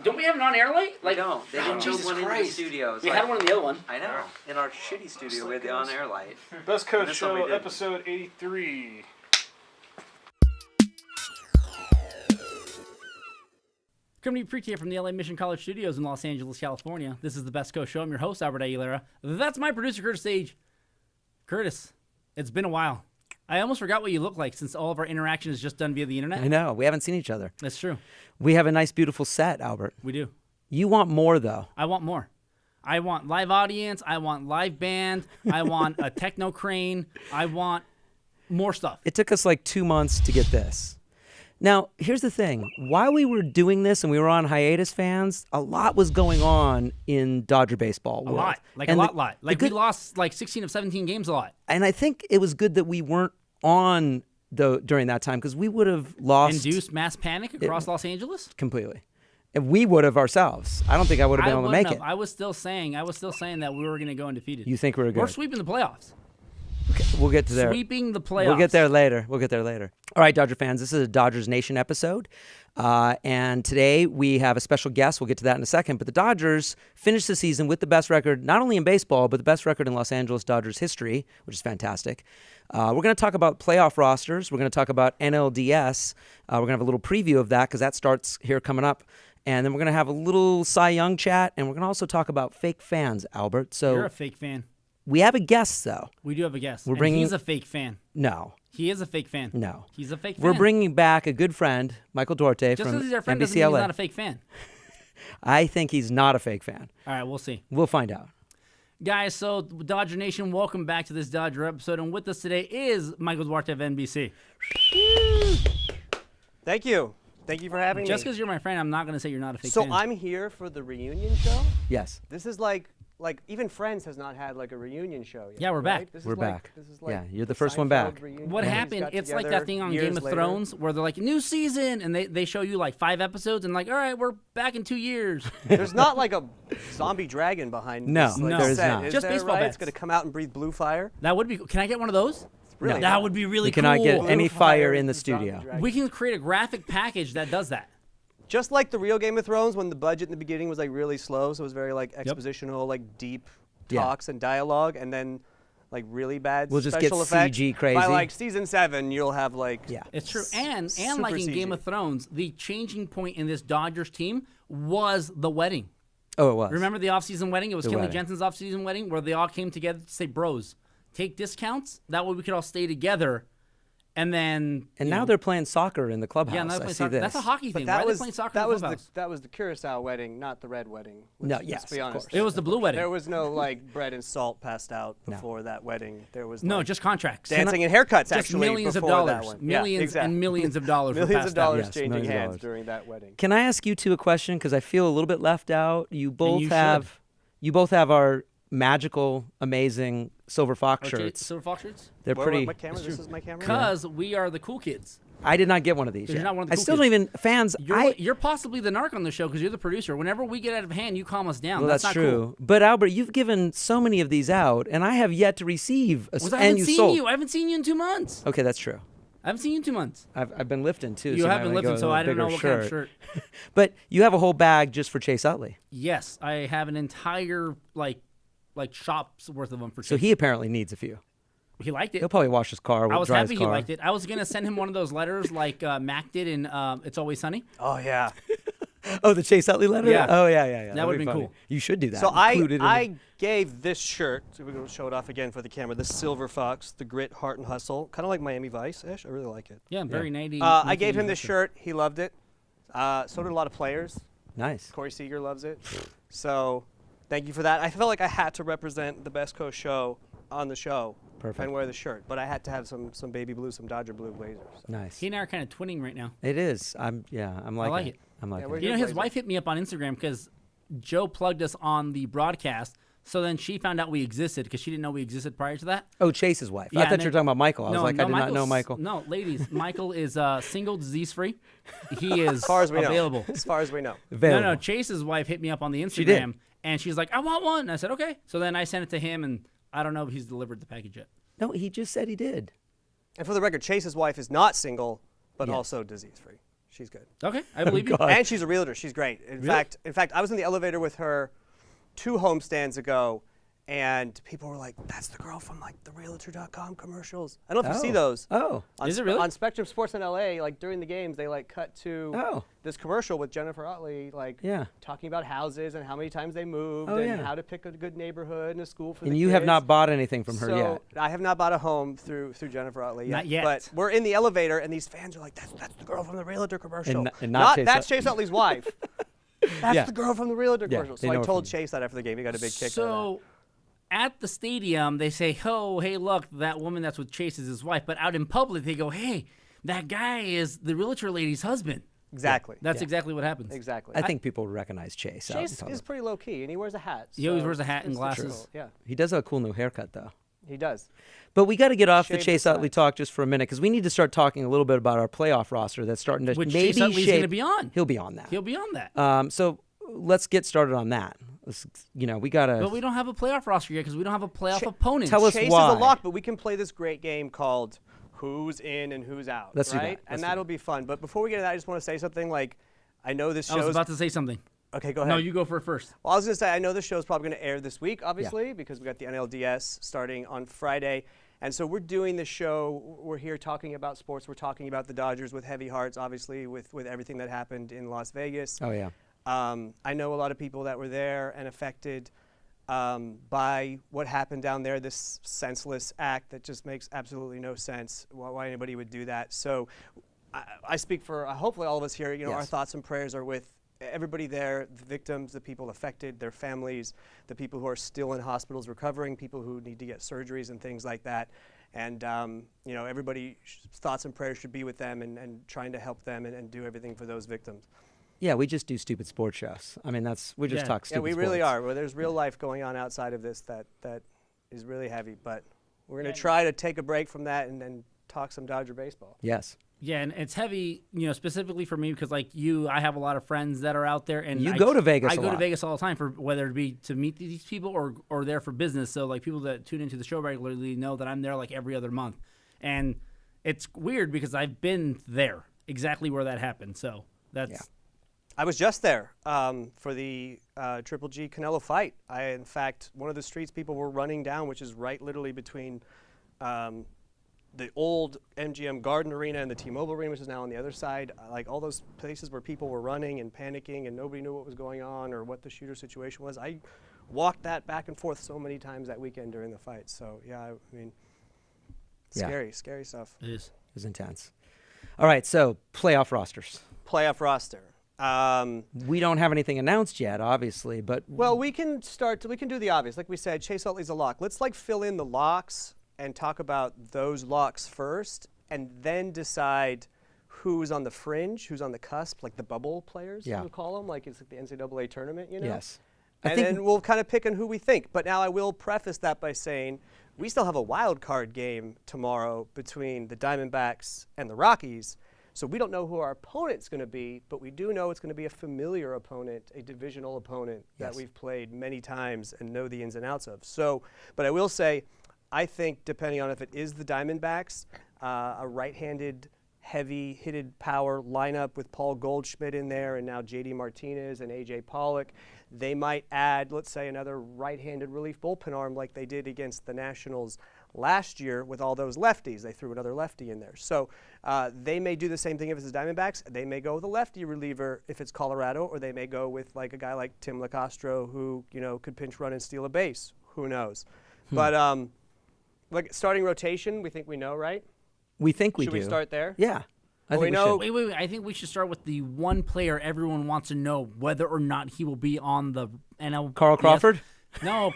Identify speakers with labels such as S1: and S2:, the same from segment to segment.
S1: Don't we have an on-air light?
S2: Like, no, they didn't build one in the studio.
S1: We had one in the other one.
S2: I know. In our shitty studio, we had the on-air light.
S3: Best Coast Show, episode 83.
S1: Coming to you pre-tape from the LA Mission College Studios in Los Angeles, California. This is the Best Coast Show. I'm your host, Albert Aguilera. That's my producer, Curtis Sage. Curtis, it's been a while. I almost forgot what you look like since all of our interaction is just done via the internet.
S4: I know. We haven't seen each other.
S1: That's true.
S4: We have a nice, beautiful set, Albert.
S1: We do.
S4: You want more, though.
S1: I want more. I want live audience. I want live band. I want a techno crane. I want more stuff.
S4: It took us like 2 months to get this. Now, here's the thing. While we were doing this and we were on hiatus, fans, a lot was going on in Dodger baseball world.
S1: A lot. Like and a lot. Like we lost like 16 of 17 games a lot.
S4: And I think it was good that we weren't on during that time because we would have lost.
S1: Induced mass panic across Los Angeles?
S4: Completely. And we would have ourselves. I don't think I would have been able to make it.
S1: I was still saying that we were going to go undefeated.
S4: You think we were good?
S1: We're sweeping the playoffs.
S4: Okay, we'll get to there.
S1: Sweeping the playoffs.
S4: We'll get there later. All right, Dodger fans, this is a Dodgers Nation episode. And today we have a special guest. We'll get to that in a second. But the Dodgers finished the season with the best record, not only in baseball, but the best record in Los Angeles Dodgers history, which is fantastic. We're going to talk about playoff rosters. We're going to talk about NLDS. We're going to have a little preview of that because that starts here coming up. And then we're going to have a little Cy Young chat. And we're going to also talk about fake fans, Albert. So
S1: you're a fake fan.
S4: We have a guest, though.
S1: We do have a guest.
S4: He's
S1: a fake fan.
S4: No.
S1: He is a fake fan.
S4: No.
S1: He's a fake fan.
S4: We're bringing back a good friend, Michael Duarte
S1: Just
S4: from
S1: because he's our friend
S4: NBC
S1: doesn't mean
S4: LA.
S1: he's not a fake fan.
S4: I think he's not a fake fan.
S1: All right, we'll see.
S4: We'll find out.
S1: Guys, so Dodger Nation, welcome back to this Dodger episode. And with us today is Michael Duarte of NBC.
S5: Thank you. Thank you for having me.
S1: Just because you're my friend, I'm not going to say you're not a fake
S5: So
S1: fan.
S5: I'm here for the reunion show?
S4: Yes.
S5: This is like even Friends has not had like a reunion show yet.
S1: Yeah, we're back.
S4: We're back.
S5: This is like
S4: yeah, you're the first one back.
S1: What happened, it's like that thing on Game of Thrones where they're like, new season, and they show you like 5 episodes, and like, all right, we're back in 2 years.
S5: There's not like a zombie dragon behind
S4: this
S5: there's
S4: set.
S5: Is
S1: just
S5: there,
S1: baseball
S5: right?
S1: bats.
S5: It's going to come out and breathe blue fire.
S1: That would be cool. Can I get one of those?
S5: Really
S1: that would be really
S4: we
S1: cool.
S4: cannot get
S5: Blue
S4: any fire in the
S5: zombie
S4: studio.
S5: dragon.
S1: We can create a graphic package that does that.
S5: Just like the real Game of Thrones when the budget in the beginning was like really slow, so it was very like expositional, like deep talks and dialogue, and then like really bad
S4: we'll just
S5: special
S4: get
S5: effects.
S4: CG crazy.
S5: By like season 7, you'll have like
S1: It's true. And like in
S5: CG.
S1: Game of Thrones, the changing point in this Dodgers team was the wedding.
S4: Oh, it was.
S1: Remember the off-season wedding? It was Kenley
S4: wedding.
S1: Jensen's off-season wedding where they all came together to say, bros, take discounts. That way we could all stay together. And then...
S4: And now they're playing soccer in the clubhouse.
S1: Yeah, now they're
S4: I
S1: playing
S4: see
S1: soccer.
S4: this.
S1: That's a hockey thing.
S5: But
S1: Why are they playing soccer in the clubhouse?
S5: That was the Curacao wedding, not the red wedding. Let's be honest.
S1: It was the blue wedding.
S5: There was no like bread and salt passed out before that wedding. There was
S1: No,
S5: like,
S1: just contracts.
S5: dancing and haircuts
S1: Just
S5: actually
S1: millions of
S5: before that
S1: dollars.
S5: one.
S1: Millions and millions of dollars. were
S5: Millions
S1: passed
S5: of
S1: out.
S5: dollars
S4: Yes,
S5: changing
S4: millions of
S5: hands
S4: dollars.
S5: during that wedding.
S4: Can I ask you two a question? Because I feel a little bit left out. You both
S1: you
S4: have our magical, amazing Silver Fox shirts.
S1: Silver Fox shirts?
S4: They're pretty.
S5: What camera? This is my camera.
S1: Because we are the cool kids.
S4: I did not get one of these
S1: You're
S4: yet.
S1: not one of the
S4: I
S1: cool
S4: still
S1: kids.
S4: don't even fans.
S1: You're possibly the narc on the show because you're the producer. Whenever we get out of hand, you calm us down.
S4: Well, that's
S1: not
S4: true.
S1: Cool.
S4: But Albert, you've given so many of these out, and I have yet to receive a.
S1: I haven't seen you. I haven't seen you in 2 months.
S4: Okay, that's true.
S1: I haven't seen you in 2 months.
S4: I've been lifting too.
S1: You
S4: so
S1: have
S4: now
S1: been
S4: I
S1: lifting,
S4: go
S1: so
S4: with a
S1: I don't know
S4: bigger
S1: what kind of shirt.
S4: But you have a whole bag just for Chase Utley.
S1: Yes, I have an entire like shop's worth of them for.
S4: So
S1: Chase.
S4: he apparently needs a few.
S1: He liked it.
S4: He'll probably wash his car.
S1: I was
S4: dry
S1: happy
S4: his
S1: he
S4: car.
S1: liked it. I was gonna send him one of those letters like Mac did in It's Always Sunny.
S5: Oh yeah.
S4: Oh, the Chase Utley letter?
S1: Yeah.
S4: Oh, yeah.
S1: That would've been
S4: funny.
S1: cool.
S4: You should do that.
S5: So
S4: Include it in
S5: I gave this shirt. So we're gonna show it off again for the camera. The Silver Fox, the grit, heart, and hustle. Kind of like Miami Vice-ish. I really like it.
S1: Yeah, very 90s.
S5: I gave him this shirt. He loved it. So did a lot of players.
S4: Nice.
S5: Corey Seager loves it. So thank you for that. I felt like I had to represent the Best Coast Show on the show.
S4: Perfect.
S5: And wear the shirt, but I had to have some baby blue, some Dodger blue blazers. So.
S4: Nice.
S1: He and I are kind of twinning right now.
S4: It is. I'm liking
S1: it.
S4: I'm liking
S5: we're
S4: it.
S1: You know,
S5: Good
S1: his
S5: blazer.
S1: wife hit me up on Instagram because Joe plugged us on the broadcast. So then she found out we existed because she didn't know we existed prior to that.
S4: Oh, Chase's wife.
S1: Yeah,
S4: I thought
S1: and
S4: you were
S1: then-
S4: talking about Michael. I was like, I did not know
S1: Michael's-
S4: Michael.
S1: No, ladies, Michael is single, disease-free. He is
S5: As far as we
S1: available.
S5: know. As far as we know.
S4: Available.
S1: No, Chase's wife hit me up on the Instagram.
S4: She did.
S1: And she's like, I want one. And I said, okay. So then I sent it to him, and I don't know if he's delivered the package yet.
S4: No, he just said he did.
S5: And for the record, Chase's wife is not single, but
S4: Yes.
S5: also disease-free. She's good.
S1: Okay, I believe you.
S5: And she's a realtor. She's great. In fact, I was in the elevator with her 2 homestands ago, and people were like, "That's the girl from like the Realtor.com commercials." I don't know if you see those.
S4: Oh,
S1: is it really?
S5: On Spectrum Sports in LA, like during the games, they like cut to this commercial with Jennifer Utley, like talking about houses and how many times they moved and how to pick a good neighborhood and a school for the kids.
S4: And you have not bought anything from her yet.
S5: I have not bought a home through Jennifer Utley yet.
S1: Not yet.
S5: But we're in the elevator, and these fans are like, "That's the girl from the Realtor commercial."
S4: And not Chase
S5: that's Chase Utley's wife. That's the girl from the Realtor commercial. So I told
S4: from
S5: Chase that after the game. He got a big kick out of that.
S1: So at the stadium, they say, "Oh, hey, look, that woman that's with Chase is his wife." But out in public, they go, "Hey, that guy is the realtor lady's husband."
S5: Exactly.
S1: That's exactly what happens.
S5: Exactly.
S4: I think people would recognize Chase.
S5: Chase is pretty low key, and he wears a hat.
S1: He always wears a hat and
S5: it's
S1: glasses.
S5: cool. Yeah,
S4: He does have a cool new haircut, though.
S5: he does.
S4: But we got to get off the
S5: Shaved
S4: Chase
S5: aside.
S4: Utley talk just for a minute because we need to start talking a little bit about our playoff roster that's starting to
S1: Which
S4: maybe
S1: Chase Utley's
S4: shape.
S1: going to be on.
S4: He'll be on that.
S1: He'll be on that.
S4: So let's get started on that. We got to.
S1: But we don't have a playoff roster yet because we don't have a playoff opponent.
S4: Tell us
S5: Chase
S4: why.
S5: is a lock, but we can play this great game called Who's In and Who's Out.
S4: Let's do that.
S5: right?
S4: Let's
S5: And
S4: do
S5: that'll be fun. But before we get to that, I just want to say something. Like, I know this
S1: I was
S5: show's.
S1: about to say something.
S5: Okay, go ahead.
S1: No, you go for it first.
S5: Well, I was going to say, I know this show's probably going to air this week, obviously, because we got the NLDS starting on Friday. And so we're doing this show. We're here talking about sports. We're talking about the Dodgers with heavy hearts, obviously, with everything that happened in Las Vegas.
S4: Oh, yeah.
S5: I know a lot of people that were there and affected by what happened down there, this senseless act that just makes absolutely no sense, why anybody would do that. So I speak for hopefully all of us here. Our thoughts and prayers are with everybody there, the victims, the people affected, their families, the people who are still in hospitals recovering, people who need to get surgeries and things like that. And, everybody's thoughts and prayers should be with them and trying to help them and do everything for those victims.
S4: Yeah, we just do stupid sports shows. I mean, we just talk stupid
S5: Yeah, we really
S4: sports.
S5: are. Well, there's real life going on outside of this that is really heavy. But we're going to try to take a break from that and then talk some Dodger baseball.
S4: Yes.
S1: Yeah, and it's heavy, specifically for me because, like you, I have a lot of friends that are out there, and
S4: You go to Vegas
S1: I
S4: a
S1: go to
S4: lot.
S1: Vegas all the time for whether it be to meet these people or there for business. So, like people that tune into the show regularly know that I'm there like every other month, and it's weird because I've been there exactly where that happened. So that's.
S5: I was just there for the Triple G Canelo fight. In fact, one of the streets people were running down, which is right literally between the old MGM Garden Arena and the T-Mobile Arena, which is now on the other side. Like all those places where people were running and panicking and nobody knew what was going on or what the shooter situation was. I walked that back and forth so many times that weekend during the fight. So, scary stuff.
S1: It is.
S4: It was intense. All right, so playoff rosters.
S5: Playoff roster.
S4: We don't have anything announced yet, obviously, but
S5: Well, we can do the obvious. Like we said, Chase Utley's a lock. Let's fill in the locks and talk about those locks first and then decide who's on the fringe, who's on the cusp, like the bubble players,
S4: Yeah.
S5: we'll call them, like it's like the NCAA tournament,
S4: yes.
S5: And then we'll kind of pick on who we think. But now I will preface that by saying we still have a wild card game tomorrow between the Diamondbacks and the Rockies. So we don't know who our opponent's going to be, but we do know it's going to be a familiar opponent, a divisional opponent that we've played many times and know the ins and outs of. So, but I will say, I think depending on if it is the Diamondbacks, a right-handed, heavy-hitted power lineup with Paul Goldschmidt in there and now J.D. Martinez and A.J. Pollock, they might add, let's say, another right-handed relief bullpen arm like they did against the Nationals last year with all those lefties. They threw another lefty in there. So they may do the same thing if it's the Diamondbacks. They may go with a lefty reliever if it's Colorado, or they may go with like a guy like Tim LaCastro who, could pinch run and steal a base. Who knows? But like starting rotation, we think we know, right?
S4: we think we
S5: Should
S4: do.
S5: we start there?
S4: Yeah. I
S5: Well,
S4: think
S5: we
S4: we
S5: know-
S4: should.
S1: Wait. I think we should start with the one player everyone wants to know whether or not he will be on the NL.
S4: Carl Crawford?
S1: No,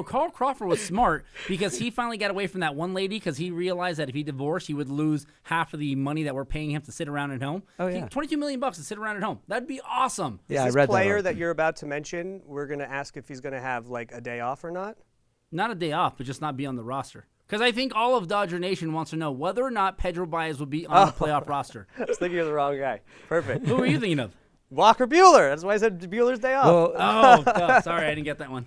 S1: Carl Crawford was smart because he finally got away from that one lady because he realized that if he divorced, he would lose half of the money that we're paying him to sit around at home.
S4: Oh, yeah.
S1: $22 million to sit around at home. That'd be awesome.
S4: Yeah, I
S5: This
S4: read
S5: player
S4: that.
S5: that you're about to mention, we're going to ask if he's going to have like a day off or not.
S1: Not a day off, but just not be on the roster. Because I think all of Dodger Nation wants to know whether or not Pedro Baez will be on the playoff roster.
S5: I was thinking of the wrong guy. Perfect.
S1: Who are you thinking of?
S5: Walker Buehler. That's why I said Buehler's day off.
S4: Well,
S1: Oh, sorry, I didn't get that one.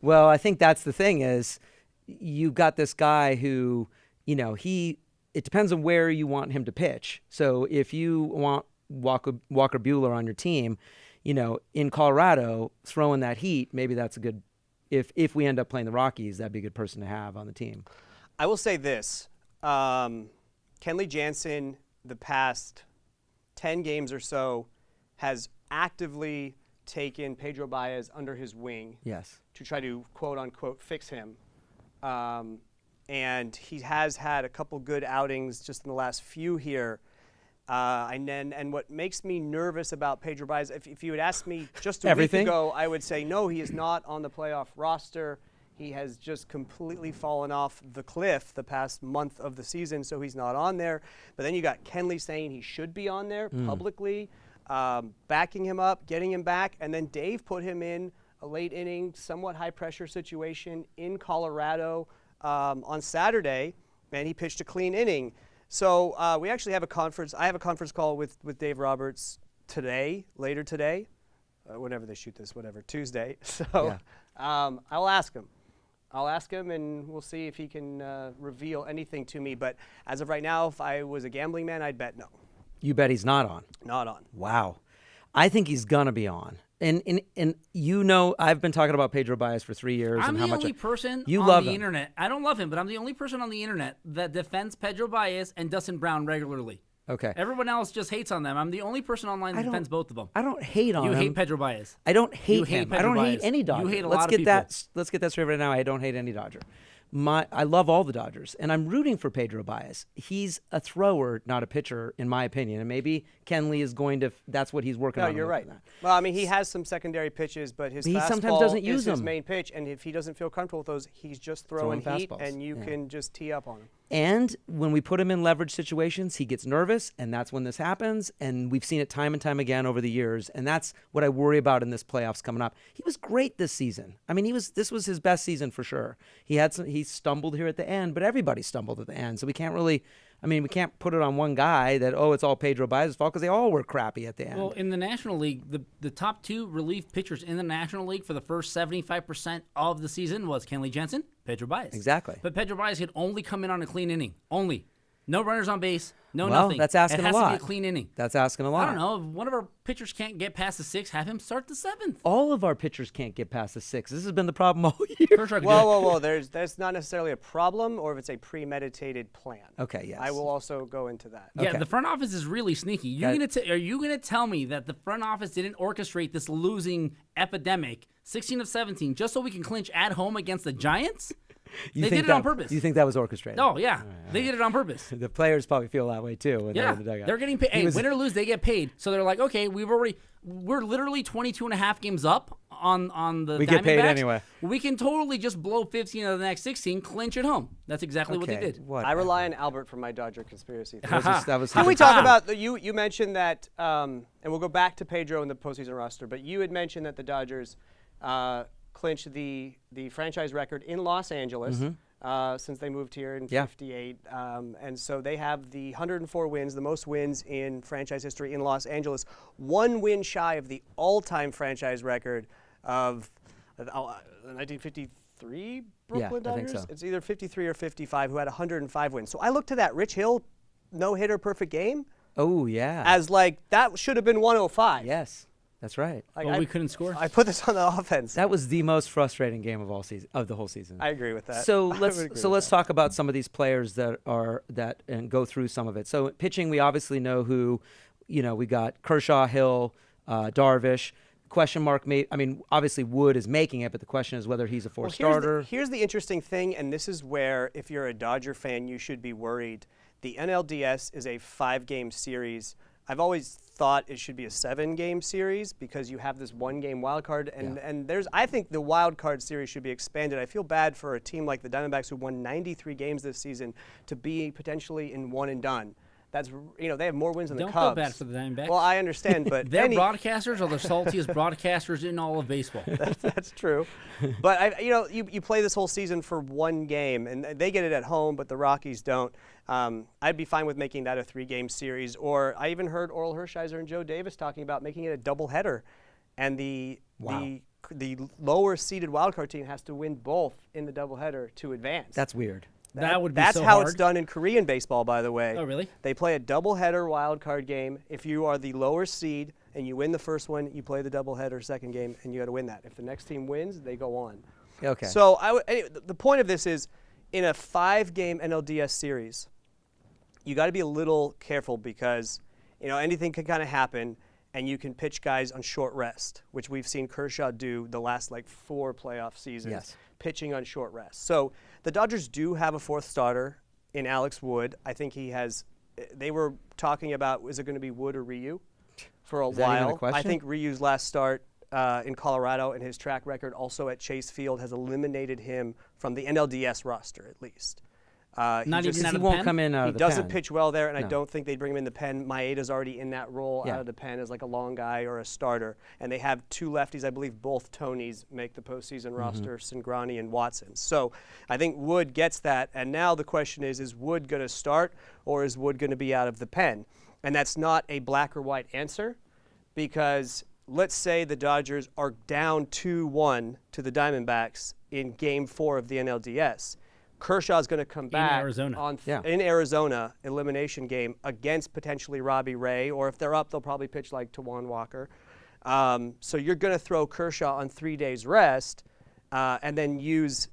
S4: Well, I think that's the thing is you've got this guy who, it depends on where you want him to pitch. So if you want Walker Buehler on your team, in Colorado, throwing that heat, maybe that's a good. If we end up playing the Rockies, that'd be a good person to have on the team.
S5: I will say this: Kenley Jansen, the past 10 games or so, has actively taken Pedro Baez under his wing.
S4: Yes.
S5: To try to quote unquote fix him. And he has had a couple good outings just in the last few here. And what makes me nervous about Pedro Baez, if you had asked me just a week ago, I would say no, he is not on the playoff roster. He has just completely fallen off the cliff the past month of the season, so he's not on there. But then you got Kenley saying he should be on there publicly, backing him up, getting him back, and then Dave put him in a late inning, somewhat high-pressure situation in Colorado on Saturday, and he pitched a clean inning. So we actually have a conference. I have a conference call with Dave Roberts later today, whenever they shoot this, Tuesday. So I'll ask him. And we'll see if he can reveal anything to me. But as of right now, if I was a gambling man, I'd bet no.
S4: You bet he's not on?
S5: Not on.
S4: Wow. I think he's going to be on. And I've been talking about Pedro Baez for 3 years.
S1: I'm
S4: and how
S1: the
S4: much
S1: only person
S4: you
S1: on
S4: love
S1: the
S4: him.
S1: internet. I don't love him, but I'm the only person on the internet that defends Pedro Baez and Dustin Brown regularly.
S4: Okay.
S1: Everyone else just hates on them. I'm the only person online that defends both of them.
S4: I don't hate on him.
S1: You hate Pedro Baez.
S4: I don't hate
S1: You hate
S4: him. I
S1: Pedro
S4: don't hate
S1: Baez.
S4: any Dodger.
S1: You hate a
S4: Let's
S1: lot of
S4: get
S1: people.
S4: Let's get that straight right now. I don't hate any Dodger. I love all the Dodgers, and I'm rooting for Pedro Baez. He's a thrower, not a pitcher, in my opinion. And maybe Kenley is going to. That's what he's working on.
S5: No, you're right. Well, I mean, he has some secondary pitches, but his fastball
S4: sometimes doesn't use
S5: is his
S4: them.
S5: main pitch, and if he doesn't feel comfortable with those, he's just throwing heat,
S4: fastballs.
S5: and you can just tee up on him.
S4: And when we put him in leverage situations, he gets nervous, and that's when this happens. And we've seen it time and time again over the years, and that's what I worry about in this playoffs coming up. He was great this season. I mean, this was his best season for sure. He stumbled here at the end, but everybody stumbled at the end. So we can't put it on one guy that, it's all Pedro Baez's fault, because they all were crappy at the end.
S1: Well, in the National League, the top two relief pitchers in the National League for the first 75% of the season was Kenley Jansen, Pedro Baez.
S4: Exactly.
S1: But Pedro Baez could only come in on a clean inning. Only. No runners on base. No
S4: Well,
S1: nothing.
S4: that's asking a
S1: It has
S4: lot.
S1: to be a clean inning.
S4: That's asking a lot.
S1: I don't know. If one of our pitchers can't get past the sixth, have him start the seventh.
S4: All of our pitchers can't get past the sixth. This has been the problem all year.
S1: Kershaw could do it.
S5: Whoa. There's not necessarily a problem, or if it's a premeditated plan.
S4: Okay, yes.
S5: I will also go into that.
S1: Yeah,
S4: Okay.
S1: the front office is really sneaky. Are you going to tell me that the front office didn't orchestrate this losing epidemic, 16 of 17, just so we can clinch at home against the Giants? They did it on purpose.
S4: You think that was orchestrated?
S1: Oh, yeah. They did it on purpose.
S4: The players probably feel that way too. When
S1: Yeah,
S4: they're in the dugout.
S1: they're getting paid. Hey, win or lose, they get paid. So they're like, okay, we're literally 22 and a half games up on the
S4: We get paid
S1: Diamondbacks.
S4: anyway.
S1: We can totally just blow 15 of the next 16, clinch at home. That's exactly what they did.
S5: I rely on Albert for my Dodger conspiracy theory.
S4: That was
S5: Can we talk about you mentioned that, and we'll go back to Pedro in the postseason roster, but you had mentioned that the Dodgers clinched the franchise record in Los Angeles since they moved here in 58. And so they have the 104 wins, the most wins in franchise history in Los Angeles, one win shy of the all-time franchise record of the 1953 Brooklyn
S4: I think
S5: Dodgers.
S4: so.
S5: It's either 53 or 55, who had 105 wins. So I looked to that Rich Hill no-hitter perfect game
S4: Oh yeah.
S5: as like that should have been 105.
S4: Yes, that's right.
S5: Like,
S1: Well, we couldn't score.
S5: I put this on the offense.
S4: That was the most frustrating game of the whole season.
S5: I agree with that.
S4: So
S5: I would agree
S4: let's
S5: with that.
S4: talk about some of these players and go through some of it. So pitching, we obviously know who, we got Kershaw, Hill, Darvish. Question mark, obviously Wood is making it, but the question is whether he's a fourth starter.
S5: Here's the interesting thing, and this is where, if you're a Dodger fan, you should be worried. The NLDS is a 5-game series. I've always thought it should be a 7-game series because you have this 1-game wild card, and I think the wild card series should be expanded. I feel bad for a team like the Diamondbacks, who won 93 games this season, to be potentially in one and done. That's they have more wins than the
S1: Don't
S5: Cubs.
S1: feel bad for the Diamondbacks.
S5: Well, I understand, but
S1: Their broadcasters are the saltiest broadcasters in all of baseball.
S5: That's true. But you play this whole season for 1 game, and they get it at home, but the Rockies don't. I'd be fine with making that a 3-game series. Or I even heard Oral Hershiser and Joe Davis talking about making it a doubleheader, and the lower seeded wildcard team has to win both in the doubleheader to advance.
S4: That's weird.
S1: That would be
S5: That's
S1: so
S5: how
S1: hard.
S5: it's done in Korean baseball, by the way.
S1: Oh, really?
S5: They play a doubleheader wild card game. If you are the lower seed and you win the first one, you play the doubleheader second game, and you got to win that. If the next team wins, they go on.
S4: Okay.
S5: So anyway, the point of this is, in a 5-game NLDS series, you got to be a little careful because anything can kind of happen, and you can pitch guys on short rest, which we've seen Kershaw do the last 4 playoff seasons.
S4: Yes.
S5: Pitching on short rest. So the Dodgers do have a 4th starter in Alex Wood. I think he has. They were talking about, is it going to be Wood or Ryu for a
S4: Is that even a
S5: while.
S4: question?
S5: I think Ryu's last start in Colorado and his track record also at Chase Field has eliminated him from the NLDS roster at least.
S1: Not even out
S4: he
S1: of the
S4: won't
S1: pen?
S4: come in out
S5: He
S4: of the
S5: doesn't
S4: pen.
S5: pitch well there, and I
S4: No.
S5: don't think they'd bring him in the pen. Maeda's already in that role
S4: Yeah.
S5: out of the pen as a long guy or a starter. And they have 2 lefties. I believe both Tonys make the postseason roster, Cingrani and Watson. So I think Wood gets that. And now the question is Wood going to start or is Wood going to be out of the pen? And that's not a black or white answer because let's say the Dodgers are down 2-1 to the Diamondbacks in Game 4 of the NLDS. Kershaw's going to come back
S1: Arizona.
S5: in Arizona elimination game against potentially Robbie Ray, or if they're up, they'll probably pitch Tawan Walker. So you're going to throw Kershaw on 3 days rest, and then use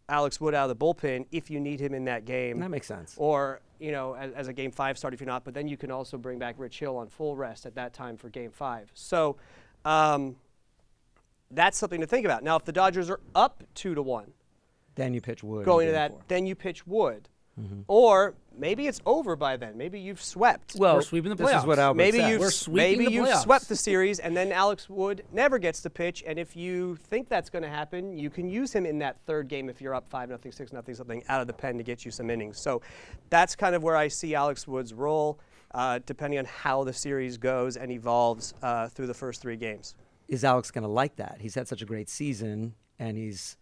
S5: Alex Wood out of the bullpen if you need him in that game.
S4: That makes sense.
S5: Or as a Game 5 start if you're not. But then you can also bring back Rich Hill on full rest at that time for Game 5. So that's something to think about. Now, if the Dodgers are up 2-1.
S4: Then you pitch Wood.
S5: Going
S4: in
S5: to
S4: Game
S5: that,
S4: 4.
S5: then you pitch Wood. Or maybe it's over by then. Maybe you've swept.
S4: Well,
S1: We're sweeping the
S4: This is
S1: playoffs.
S4: what Albert
S5: maybe
S4: said.
S5: you've
S1: We're sweeping the playoffs.
S5: swept the series, and then Alex Wood never gets to pitch. And if you think that's going to happen, you can use him in that 3rd game if you're up 5-0, 6-0, something out of the pen to get you some innings. So that's kind of where I see Alex Wood's role, depending on how the series goes and evolves through the first 3 games.
S4: Is Alex going to like that? He's had such a great season, and he's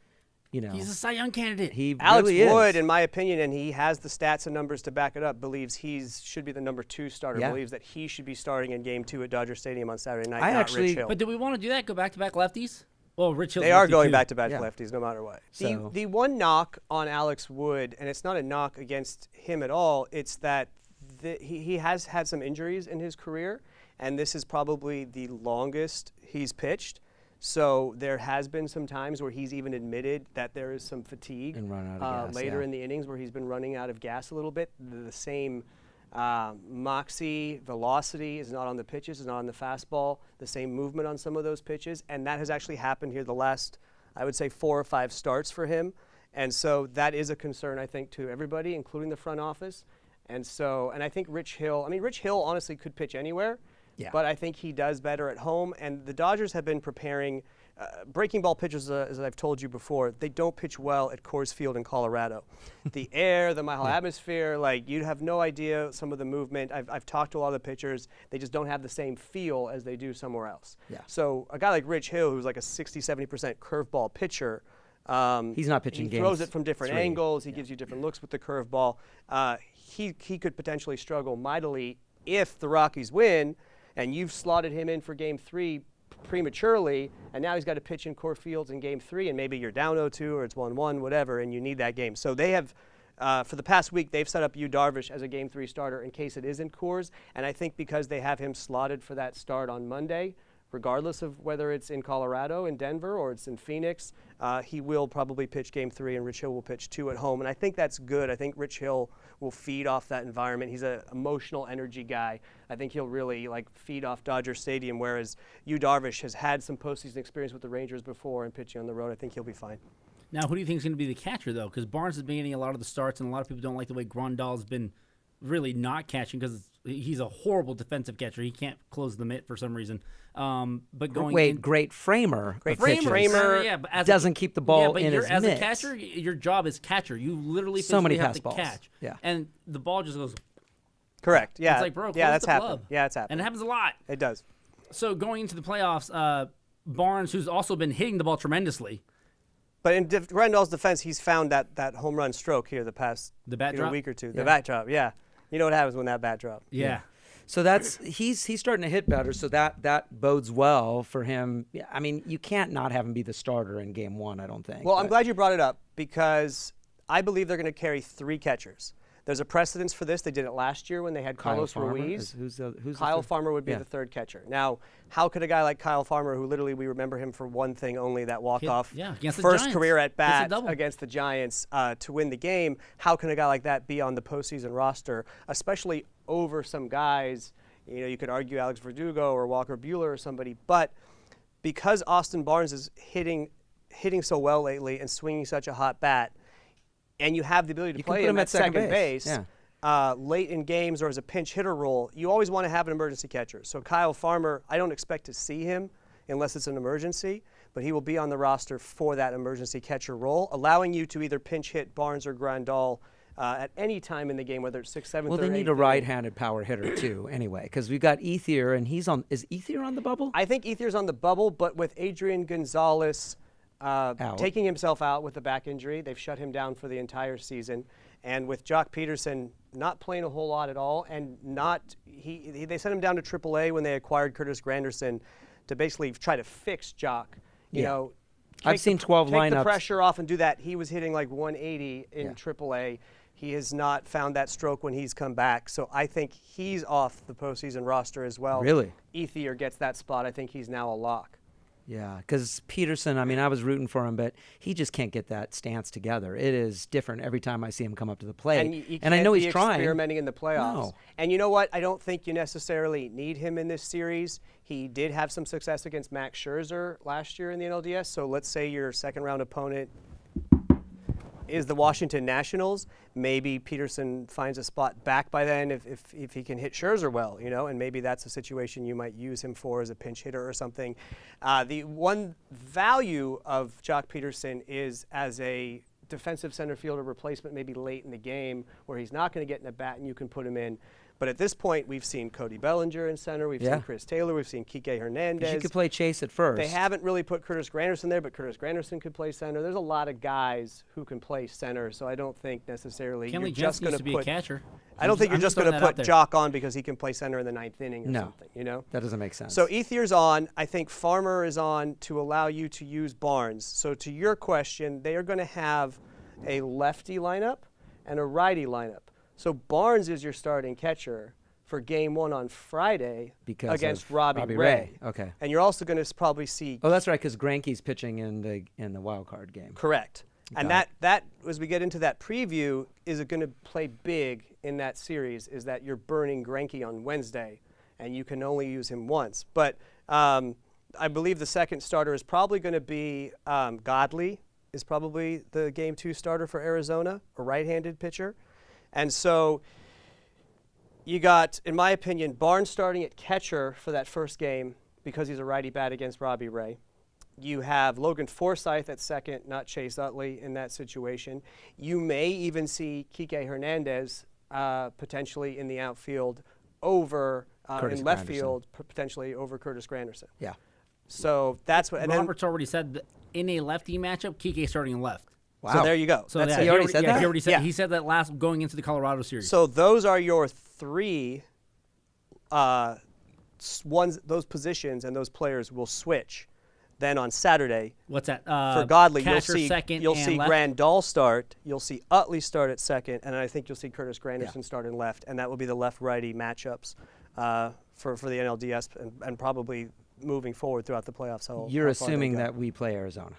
S1: He's a Cy Young candidate.
S4: he
S5: Alex
S4: really
S5: Wood,
S4: is.
S5: in my opinion, and he has the stats and numbers to back it up, believes he should be the number 2 starter,
S4: Yeah.
S5: believes that he should be starting in Game 2 at Dodger Stadium on Saturday night,
S4: I
S5: not
S4: actually-
S5: Rich Hill.
S1: But do we want to do that? Go back-to-back lefties? Well, Rich Hill's
S5: They are
S1: lefty,
S5: going
S1: too.
S5: back-to-back
S4: Yeah.
S5: lefties no matter what.
S4: So-
S5: The one knock on Alex Wood, and it's not a knock against him at all, it's that he has had some injuries in his career, and this is probably the longest he's pitched. So there has been some times where he's even admitted that there is some fatigue
S4: And run out of gas,
S5: later
S4: yeah.
S5: in the innings where he's been running out of gas a little bit. The same moxie, velocity is not on the pitches, is not on the fastball, the same movement on some of those pitches. And that has actually happened here the last, I would say, 4 or 5 starts for him. And so that is a concern, I think, to everybody, including the front office. And I think Rich Hill honestly could pitch anywhere.
S4: Yeah.
S5: But I think he does better at home. And the Dodgers have been preparing breaking ball pitchers, as I've told you before, they don't pitch well at Coors Field in Colorado. The air, the mile atmosphere, you have no idea some of the movement. I've talked to a lot of the pitchers. They just don't have the same feel as they do somewhere else.
S4: Yeah.
S5: So a guy like Rich Hill, who's like a 60-70% curveball pitcher,
S4: he's not pitching
S5: he throws
S4: games
S5: it from different
S4: 3.
S5: angles. He gives you different looks with the curveball. He could potentially struggle mightily if the Rockies win, and you've slotted him in for Game 3 prematurely, and now he's got to pitch in Coors Field in Game 3, and maybe you're down 0-2 or it's 1-1, whatever, and you need that game. So they have, for the past week, they've set up Yu Darvish as a Game 3 starter in case it isn't Coors, and I think because they have him slotted for that start on Monday, regardless of whether it's in Colorado, in Denver, or it's in Phoenix, he will probably pitch Game 3, and Rich Hill will pitch 2 at home. And I think that's good. I think Rich Hill will feed off that environment. He's an emotional energy guy. I think he'll really feed off Dodger Stadium, whereas Yu Darvish has had some postseason experience with the Rangers before and pitching on the road. I think he'll be fine.
S1: Now, who do you think is going to be the catcher, though? Because Barnes has been getting a lot of the starts, and a lot of people don't like the way Grandal's been really not catching because he's a horrible defensive catcher. He can't close the mitt for some reason. But
S4: great framer.
S5: Great
S4: of pitches.
S5: framer.
S1: Yeah, but as
S4: Doesn't keep the ball in his
S1: as
S4: mitts.
S1: a catcher, your job is catcher. You literally
S4: So many
S1: physically have
S4: pass
S1: to
S4: balls.
S1: catch.
S4: Yeah.
S1: And the ball just goes.
S5: Correct. Yeah.
S1: It's like, bro,
S5: yeah,
S1: close
S5: that's
S1: the
S5: happened.
S1: glove.
S5: Yeah, it's happened.
S1: And it happens a lot.
S5: It does.
S1: So going into the playoffs, Barnes, who's also been hitting the ball tremendously.
S5: But in Grandal's defense, he's found that home run stroke here the past
S1: bat drop?
S5: week or two.
S4: Yeah.
S5: The bat drop, yeah. You know what happens when that bat drop.
S1: Yeah.
S4: So he's starting to hit better. So that bodes well for him. I mean, you can't not have him be the starter in Game 1. I don't think.
S5: Well, I'm glad you brought it up because I believe they're going to carry 3 catchers. There's a precedence for this. They did it last year when they had
S4: Kyle
S5: Carlos
S4: Farmer
S5: Ruiz.
S4: who's
S5: Kyle
S4: the
S5: Farmer would be
S4: Yeah.
S5: the 3rd catcher. Now, how could a guy like Kyle Farmer, who literally we remember him for one thing only, that walk-off
S1: against the
S5: first
S1: Giants.
S5: career at
S1: Gets a
S5: bat
S1: double.
S5: against the Giants to win the game, how can a guy like that be on the postseason roster, especially over some guys, you could argue Alex Verdugo or Walker Buehler or somebody, but because Austin Barnes is hitting so well lately and swinging such a hot bat, and you have the ability to
S4: You can
S5: play
S4: put
S5: him
S4: him
S5: at
S4: at second
S5: second
S4: base.
S5: base,
S4: Yeah.
S5: late in games or as a pinch hitter role, you always want to have an emergency catcher. So Kyle Farmer, I don't expect to see him unless it's an emergency, but he will be on the roster for that emergency catcher role, allowing you to either pinch hit Barnes or Grandal at any time in the game, whether it's 6th, 7th,
S4: Well,
S5: or
S4: they
S5: 8th
S4: need a
S5: inning.
S4: right-handed power hitter too, anyway, because we've got Ethier, and he's on. Is Ethier on the bubble?
S5: I think Ethier's on the bubble, but with Adrian Gonzalez taking himself out with a back injury, they've shut him down for the entire season. And with Jock Peterson not playing a whole lot at all, and they sent him down to AAA when they acquired Curtis Granderson to basically try to fix Jock.
S4: I've seen 12
S5: take the
S4: lineups.
S5: pressure off and do that. He was hitting like 180 in
S4: Yeah.
S5: AAA. He has not found that stroke when he's come back. So I think he's off the postseason roster as well.
S4: Really?
S5: Ethier gets that spot. I think he's now a lock.
S4: Yeah, because Peterson, I mean, I was rooting for him, but he just can't get that stance together. It is different every time I see him come up to the plate.
S5: And you
S4: I know
S5: can't
S4: he's
S5: be
S4: trying.
S5: experimenting in the playoffs.
S4: No.
S5: And you know what? I don't think you necessarily need him in this series. He did have some success against Max Scherzer last year in the NLDS. So let's say your second-round opponent is the Washington Nationals. Maybe Peterson finds a spot back by then if he can hit Scherzer well, and maybe that's a situation you might use him for as a pinch hitter or something. The one value of Jock Peterson is as a defensive center fielder replacement, maybe late in the game where he's not going to get in a bat and you can put him in. But at this point, we've seen Cody Bellinger in center. We've seen Chris Taylor. We've seen Kike Hernandez.
S4: You could play Chase at first.
S5: They haven't really put Curtis Granderson there, but Curtis Granderson could play center. There's a lot of guys who can play center, so I don't think necessarily
S1: Kenley
S5: you're just
S1: Jensen
S5: going
S1: used
S5: to
S1: to be a
S5: put.
S1: catcher.
S5: I don't think you're just going to
S1: throwing that out
S5: put
S1: there.
S5: Jock on because he can play center in the 9th inning or
S4: No.
S5: something.
S4: That doesn't make sense.
S5: So Ethier's on. I think Farmer is on to allow you to use Barnes. So to your question, they are going to have a lefty lineup and a righty lineup. So Barnes is your starting catcher for Game 1 on Friday against
S4: of
S5: Robbie Ray.
S4: Okay.
S5: And you're also going to probably see.
S4: Oh, that's right, because Greinke's pitching in the wild card game.
S5: Correct. And
S4: Got
S5: that as we get into that preview, is it going to play big in that series? Is that you're burning Greinke on Wednesday, and you can only use him once. But I believe the second starter is probably going to be Godley. Is probably the Game 2 starter for Arizona, a right-handed pitcher, and so. You got, in my opinion, Barnes starting at catcher for that first game because he's a righty bat against Robbie Ray. You have Logan Forsythe at second, not Chase Utley in that situation. You may even see Kike Hernandez potentially in the outfield over,
S4: Curtis
S5: in left
S4: Granderson.
S5: field, potentially over Curtis Granderson.
S4: Yeah.
S5: So that's what. And then,
S1: Robert's already said that in a lefty matchup, Kike starting in left.
S4: Wow.
S5: so there you go.
S1: So
S5: That's
S1: yeah,
S5: it.
S4: He already said that?
S1: He already said
S5: Yeah.
S1: he said that last going into the Colorado series.
S5: So those are your 3 those positions, and those players will switch. Then on Saturday,
S1: What's that?
S5: for Godley,
S1: catcher, second,
S5: you'll
S1: and
S5: see
S1: left?
S5: Grandal start, you'll see Utley start at second, and I think you'll see Curtis Granderson start in left, and that will be the left-righty matchups for the NLDS and probably moving forward throughout the playoffs.
S4: You're
S5: how far they
S4: assuming
S5: go.
S4: that we play Arizona.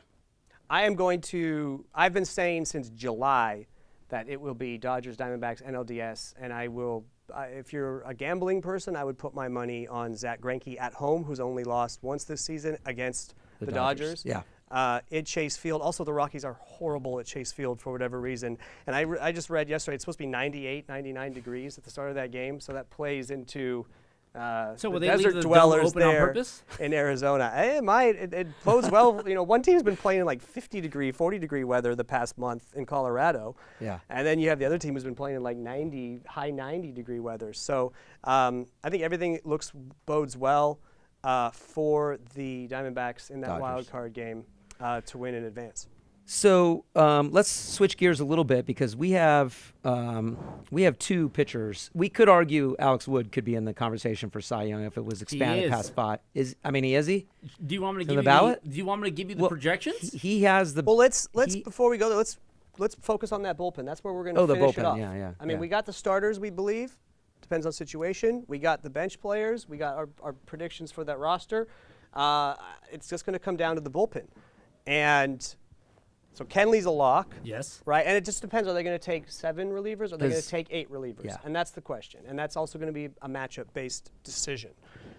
S5: I've been saying since July that it will be Dodgers, Diamondbacks, NLDS, and I will, if you're a gambling person, I would put my money on Zach Greinke at home, who's only lost once this season against the Dodgers.
S4: Yeah.
S5: At Chase Field. Also, the Rockies are horrible at Chase Field for whatever reason. And I just read yesterday it's supposed to be 98, 99 degrees at the start of that game, so that plays into
S1: So will
S5: the
S1: they leave
S5: desert
S1: the dome
S5: dwellers
S1: open on
S5: there
S1: purpose?
S5: in Arizona. It might. It bodes well. One team's been playing in like 50-degree, 40-degree weather the past month in Colorado.
S4: Yeah.
S5: And then you have the other team who's been playing in like high 90-degree weather. So I think everything bodes well for the Diamondbacks in that
S4: Dodgers.
S5: wild card game to win in advance.
S4: So let's switch gears a little bit because we have 2 pitchers. We could argue Alex Wood could be in the conversation for Cy Young if it was expanded
S1: is.
S4: past 5. Is he?
S1: Do you want me to
S4: the
S1: give
S4: ballot?
S1: Do you want me to give you the
S4: Well,
S1: projections?
S4: He has the.
S5: Well, let's before we go there, let's let's focus on that bullpen. That's where we're going to
S4: Oh, the
S5: finish it
S4: bullpen,
S5: off.
S4: yeah.
S5: I mean, we got the starters, we believe. Depends on situation. We got the bench players. We got our predictions for that roster. It's just going to come down to the bullpen. And so Kenley's a lock.
S1: Yes.
S5: Right? And it just depends. Are they going to take 7 relievers or are they going to
S4: 'Cause-
S5: take 8 relievers?
S4: Yeah.
S5: And that's the question. And that's also going to be a matchup-based decision.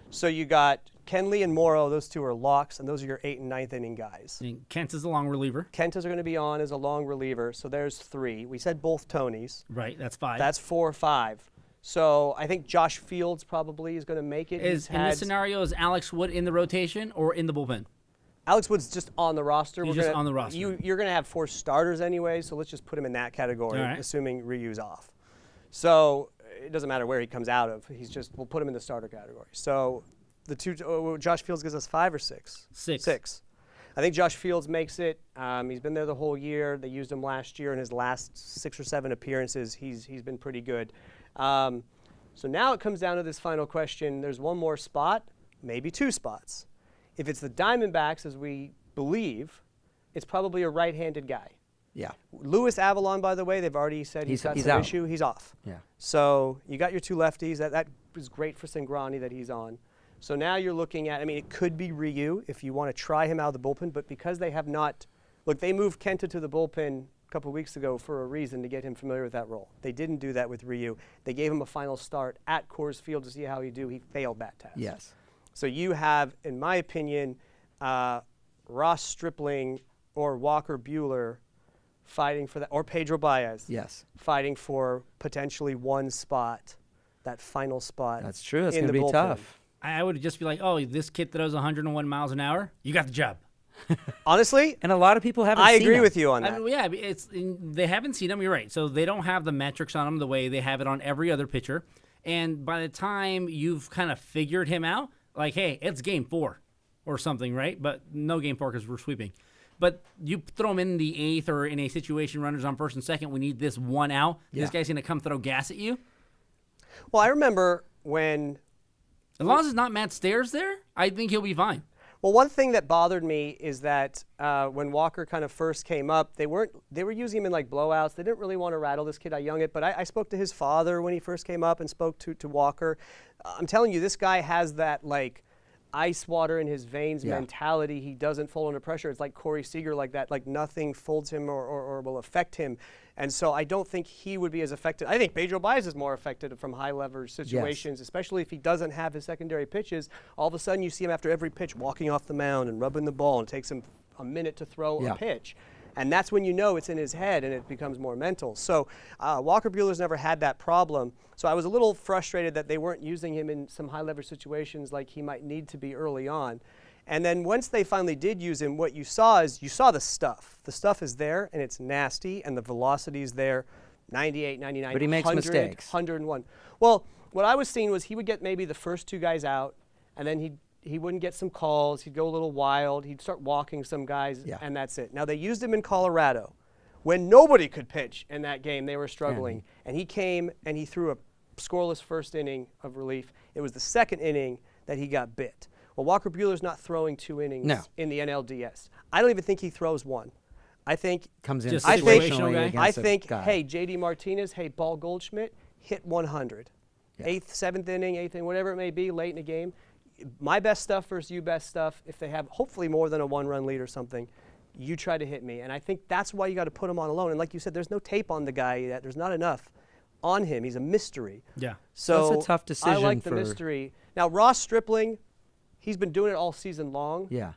S5: So you got Kenley and Morrow. Those two are locks, and those are your 8th and 9th inning guys.
S1: I mean, Kent is a long reliever.
S5: Kenta's are going to be on as a long reliever. So there's 3. We said both Tonys.
S1: Right, that's 5.
S5: That's 4 or 5. So I think Josh Fields probably is going to make it.
S1: In this scenario, is Alex Wood in the rotation or in the bullpen?
S5: Alex Wood's just on the roster.
S1: He's just on the roster.
S5: You're going to have 4 starters anyway, so let's just put him in that category,
S1: All right.
S5: assuming Ryu's off. So it doesn't matter where he comes out of. We'll put him in the starter category. So the two, Josh Fields gives us 5 or 6?
S1: 6.
S5: 6. I think Josh Fields makes it. He's been there the whole year. They used him last year in his last 6 or 7 appearances. He's been pretty good. So now it comes down to this final question. There's one more spot, maybe 2 spots. If it's the Diamondbacks, as we believe, it's probably a right-handed guy.
S4: Yeah.
S5: Louis Avalon, by the way, they've already said he's got some
S4: out.
S5: issue. He's off.
S4: Yeah.
S5: So you got your 2 lefties. That was great for Cingrani that he's on. So now you're looking at, I mean, it could be Ryu if you want to try him out of the bullpen, but because they have not, look, they moved Kenta to the bullpen a couple weeks ago for a reason, to get him familiar with that role. They didn't do that with Ryu. They gave him a final start at Coors Field to see how he'd do. He failed that test.
S4: Yes.
S5: So you have, in my opinion, Ross Stripling or Walker Buehler fighting for that, or Pedro Baez.
S4: Yes.
S5: Fighting for potentially one spot, that final spot.
S4: That's true. That's
S5: in
S4: going to
S5: the
S4: be
S5: bullpen.
S4: tough.
S1: I would just be like, oh, this kid throws 101 miles an hour. You got the job.
S5: Honestly,
S4: And a lot of people haven't
S5: I
S4: seen
S5: agree
S4: him.
S5: with you on that.
S1: I mean, yeah, they haven't seen him. You're right. So they don't have the metrics on him the way they have it on every other pitcher. And by the time you've kind of figured him out, like, hey, it's game 4 or something, right? But no game 4 because we're sweeping. But you throw him in the 8th or in a situation runners on 1st and 2nd. We need this one out.
S4: Yeah.
S1: This guy's going to come throw gas at you.
S5: Well, I remember when.
S1: As long as it's not Matt Stairs there, I think he'll be fine.
S5: Well, one thing that bothered me is that when Walker kind of first came up, they were using him in like blowouts. They didn't really want to rattle this kid out young it, but I spoke to his father when he first came up and spoke to Walker. I'm telling you, this guy has that like ice water in his veins mentality. He doesn't fold under pressure. It's like Corey Seager, like that, like nothing folds him or will affect him. And so I don't think he would be as affected. I think Pedro Baez is more affected from high leverage situations, especially if he doesn't have his secondary pitches. All of a sudden you see him after every pitch walking off the mound and rubbing the ball, and it takes him a minute to throw a pitch. And that's when you know it's in his head and it becomes more mental. So Walker Buehler's never had that problem. So I was a little frustrated that they weren't using him in some high leverage situations like he might need to be early on. And then once they finally did use him, what you saw is you saw the stuff. The stuff is there, and it's nasty, and the velocity is there, 98, 99,
S4: But he makes
S5: 100,
S4: mistakes.
S5: 101. Well, what I was seeing was he would get maybe the first 2 guys out, and then he wouldn't get some calls. He'd go a little wild. He'd start walking some guys, and that's it. Now, they used him in Colorado. When nobody could pitch in that game, they were struggling. And he came, and he threw a scoreless first inning of relief. It was the 2nd inning that he got bit. Well, Walker Buehler's not throwing 2 innings in the NLDS. I don't even think he throws 1. I think
S4: Comes in
S1: Just
S4: situationally
S1: guy?
S4: against
S5: I
S4: a
S5: think,
S4: guy.
S5: hey, J.D. Martinez, hey, Ball Goldschmidt, hit 100. 8th, 7th inning, 8th inning, whatever it may be, late in the game. My best stuff versus you best stuff. If they have hopefully more than a 1-run lead or something, you try to hit me. And I think that's why you got to put him on alone. And like you said, there's no tape on the guy yet. There's not enough on him. He's a mystery.
S1: Yeah.
S5: So
S4: That's a tough decision
S5: I like the
S4: for-
S5: mystery. Now, Ross Stripling, he's been doing it all season long.
S4: Yeah.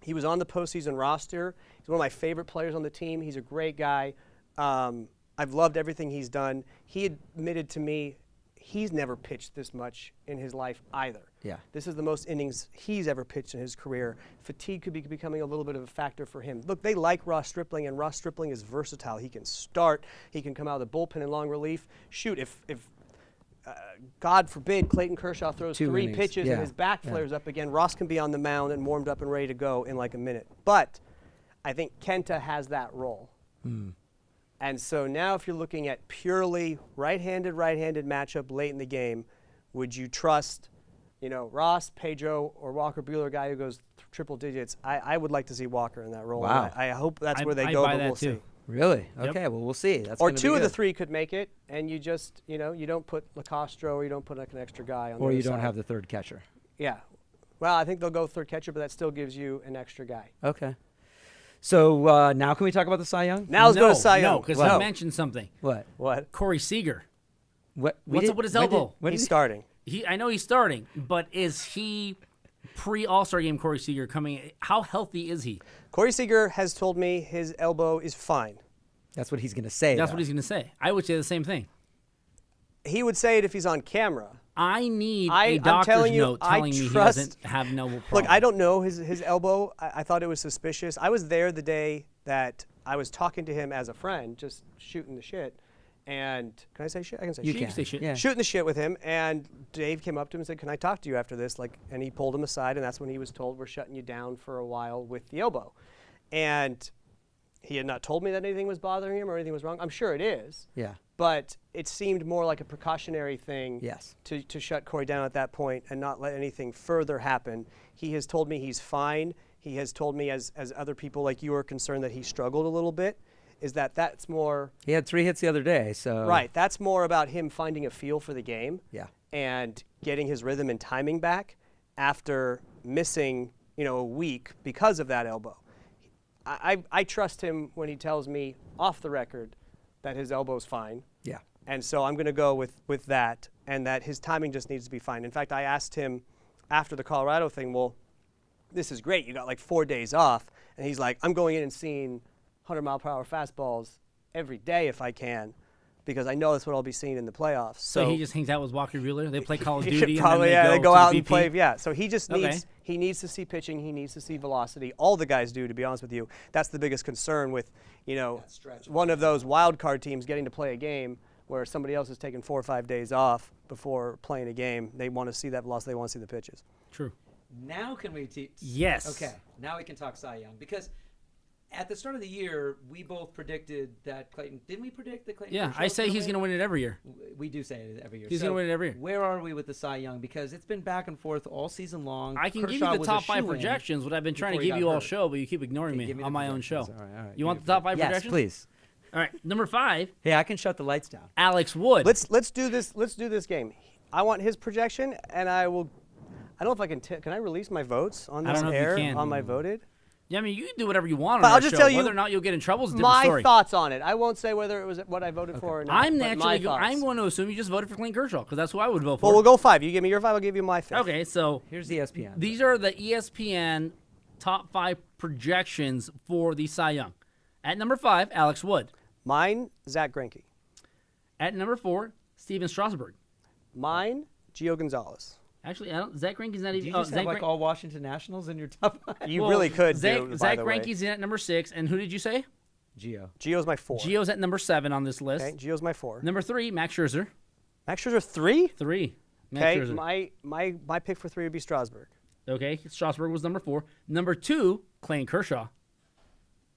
S5: He was on the postseason roster. He's one of my favorite players on the team. He's a great guy. I've loved everything he's done. He admitted to me he's never pitched this much in his life either.
S4: Yeah.
S5: This is the most innings he's ever pitched in his career. Fatigue could be becoming a little bit of a factor for him. Look, they like Ross Stripling, and Ross Stripling is versatile. He can start. He can come out of the bullpen in long relief. Shoot, if God forbid Clayton Kershaw throws
S4: 2
S5: 3
S4: innings.
S5: pitches and his back flares up again, Ross can be on the mound and warmed up and ready to go in like a minute. But I think Kenta has that role. And so now if you're looking at purely right-handed matchup late in the game, would you trust, Ross, Pedro, or Walker Buehler, a guy who goes triple digits? I would like to see Walker in that role.
S4: Wow.
S5: I hope that's where they
S1: I
S5: go,
S1: buy
S5: but
S1: that
S5: we'll
S1: too.
S5: see.
S4: Really?
S1: Yep.
S4: Okay. Well, we'll see. That's
S5: Or
S4: gonna be
S5: two of the
S4: good.
S5: three could make it, and you just, you don't put Lacastro or you don't put like an extra guy on the
S4: Or
S5: other
S4: you don't
S5: side.
S4: have the third catcher.
S5: Yeah. Well, I think they'll go third catcher, but that still gives you an extra guy.
S4: Okay. So now can we talk about the Cy Young?
S5: Now let's go to Cy Young.
S1: No, because
S5: What?
S1: he mentioned something.
S4: What?
S5: What?
S1: Corey Seager.
S4: What?
S1: What's up with his elbow?
S4: When
S5: He's
S4: did
S5: starting.
S1: I know he's starting, but is he pre-All-Star game Corey Seager coming? How healthy is he?
S5: Corey Seager has told me his elbow is fine.
S4: That's what he's going to say.
S1: That's
S4: though.
S1: what he's going to say. I would say the same thing.
S5: He would say it if he's on camera.
S1: I need a
S5: I'm
S1: doctor's
S5: telling you,
S1: note
S5: I
S1: telling me he
S5: trust-
S1: doesn't have no problem.
S5: Look, I don't know his elbow. I thought it was suspicious. I was there the day that I was talking to him as a friend, just shooting the shit. And can I say shit? I can say
S4: You
S5: shit.
S4: can.
S1: say shit.
S4: Yeah.
S5: Shooting the shit with him, and Dave came up to him and said, "Can I talk to you after this?" And he pulled him aside, and that's when he was told, "We're shutting you down for a while with the elbow." And he had not told me that anything was bothering him or anything was wrong. I'm sure it is,
S4: Yeah.
S5: but it seemed more like a precautionary thing
S4: Yes.
S5: to shut Corey down at that point and not let anything further happen. He has told me he's fine. He has told me, as other people like you are concerned, that he struggled a little bit. That's more
S4: He had 3 hits the other day, so.
S5: right. That's more about him finding a feel for the game.
S4: Yeah.
S5: And getting his rhythm and timing back after missing, a week because of that elbow. I trust him when he tells me off the record that his elbow's fine.
S4: Yeah.
S5: And so I'm going to go with that, and that his timing just needs to be fine. In fact, I asked him after the Colorado thing, well, this is great. You got like 4 days off. And he's like, I'm going in and seeing 100-mile-per-hour fastballs every day if I can, because I know that's what I'll be seeing in the playoffs.
S1: So he just hangs out with Walker Buehler. They play Call of
S5: He
S1: Duty.
S5: should probably,
S1: and then
S5: they go
S1: to
S5: out
S1: the
S5: and
S1: BP.
S5: play. Yeah, so he just
S1: Okay.
S5: needs to see pitching. He needs to see velocity. All the guys do, to be honest with you. That's the biggest concern with, one of those wild card teams getting to play a game where somebody else has taken 4 or 5 days off before playing a game. They want to see that velocity. They want to see the pitches.
S1: True.
S4: Now can we
S1: Yes.
S4: Okay. Now we can talk Cy Young, because at the start of the year, we both predicted that Clayton. Didn't we predict that Clayton?
S1: Yeah,
S4: Kershaw's
S1: I say he's
S4: win?
S1: going to win it every year.
S4: We do say it every year.
S1: He's gonna win it every year.
S4: Where are we with the Cy Young? Because it's been back and forth all season long.
S1: I can give
S4: Kershaw
S1: you the
S4: was a
S1: top 5
S4: shoo-in
S1: projections, what I've been trying to
S4: before he
S1: give
S4: got
S1: you all
S4: hurt.
S1: show, but you keep ignoring
S4: Okay, give
S1: me
S4: the
S1: on my own show.
S4: projections. All right.
S1: You want the top 5
S4: Yes,
S1: projections?
S4: please.
S1: All right, number 5,
S4: Hey, I can shut the lights down.
S1: Alex Wood.
S5: Let's do this. Let's do this game. I want his projection, and I will. I don't know if I can. Can I release my votes on
S1: I
S5: this
S1: don't know if you
S5: air
S1: can.
S5: on my voted?
S1: Yeah, I mean, you can do whatever you want
S5: But
S1: on
S5: I'll
S1: our
S5: just
S1: show.
S5: tell you
S1: Whether or not you'll get in trouble is a different
S5: My
S1: story.
S5: thoughts on it. I won't say whether it was what I voted for or not.
S1: I'm
S5: but my
S1: naturally I'm
S5: thoughts.
S1: going to assume you just voted for Clayton Kershaw because that's who I would vote for.
S5: Well, we'll go 5. You give me your 5. I'll give you my 5th.
S1: Okay, so
S4: Here's the ESPN.
S1: these are the ESPN top 5 projections for the Cy Young. At number 5, Alex Wood.
S5: Mine, Zach Greinke.
S1: At number 4, Steven Strasburg.
S5: Mine, Gio Gonzalez.
S1: Actually, Zach Greinke's not
S4: Do
S1: even.
S4: you just have
S1: Zach
S4: like all Washington Nationals in your top 5?
S5: You really could
S1: Zach,
S5: do, by
S1: Zach
S5: the way.
S1: Greinke's in at number 6, and who did you say?
S4: Gio.
S5: Gio's my 4.
S1: Gio's at number 7 on this list.
S5: Okay, Gio's my 4.
S1: Number 3, Max Scherzer.
S5: Max Scherzer 3?
S1: 3. Max
S5: Okay,
S1: Scherzer.
S5: my pick for 3 would be Strasburg.
S1: Okay, Strasburg was number 4. Number 2, Clayton Kershaw.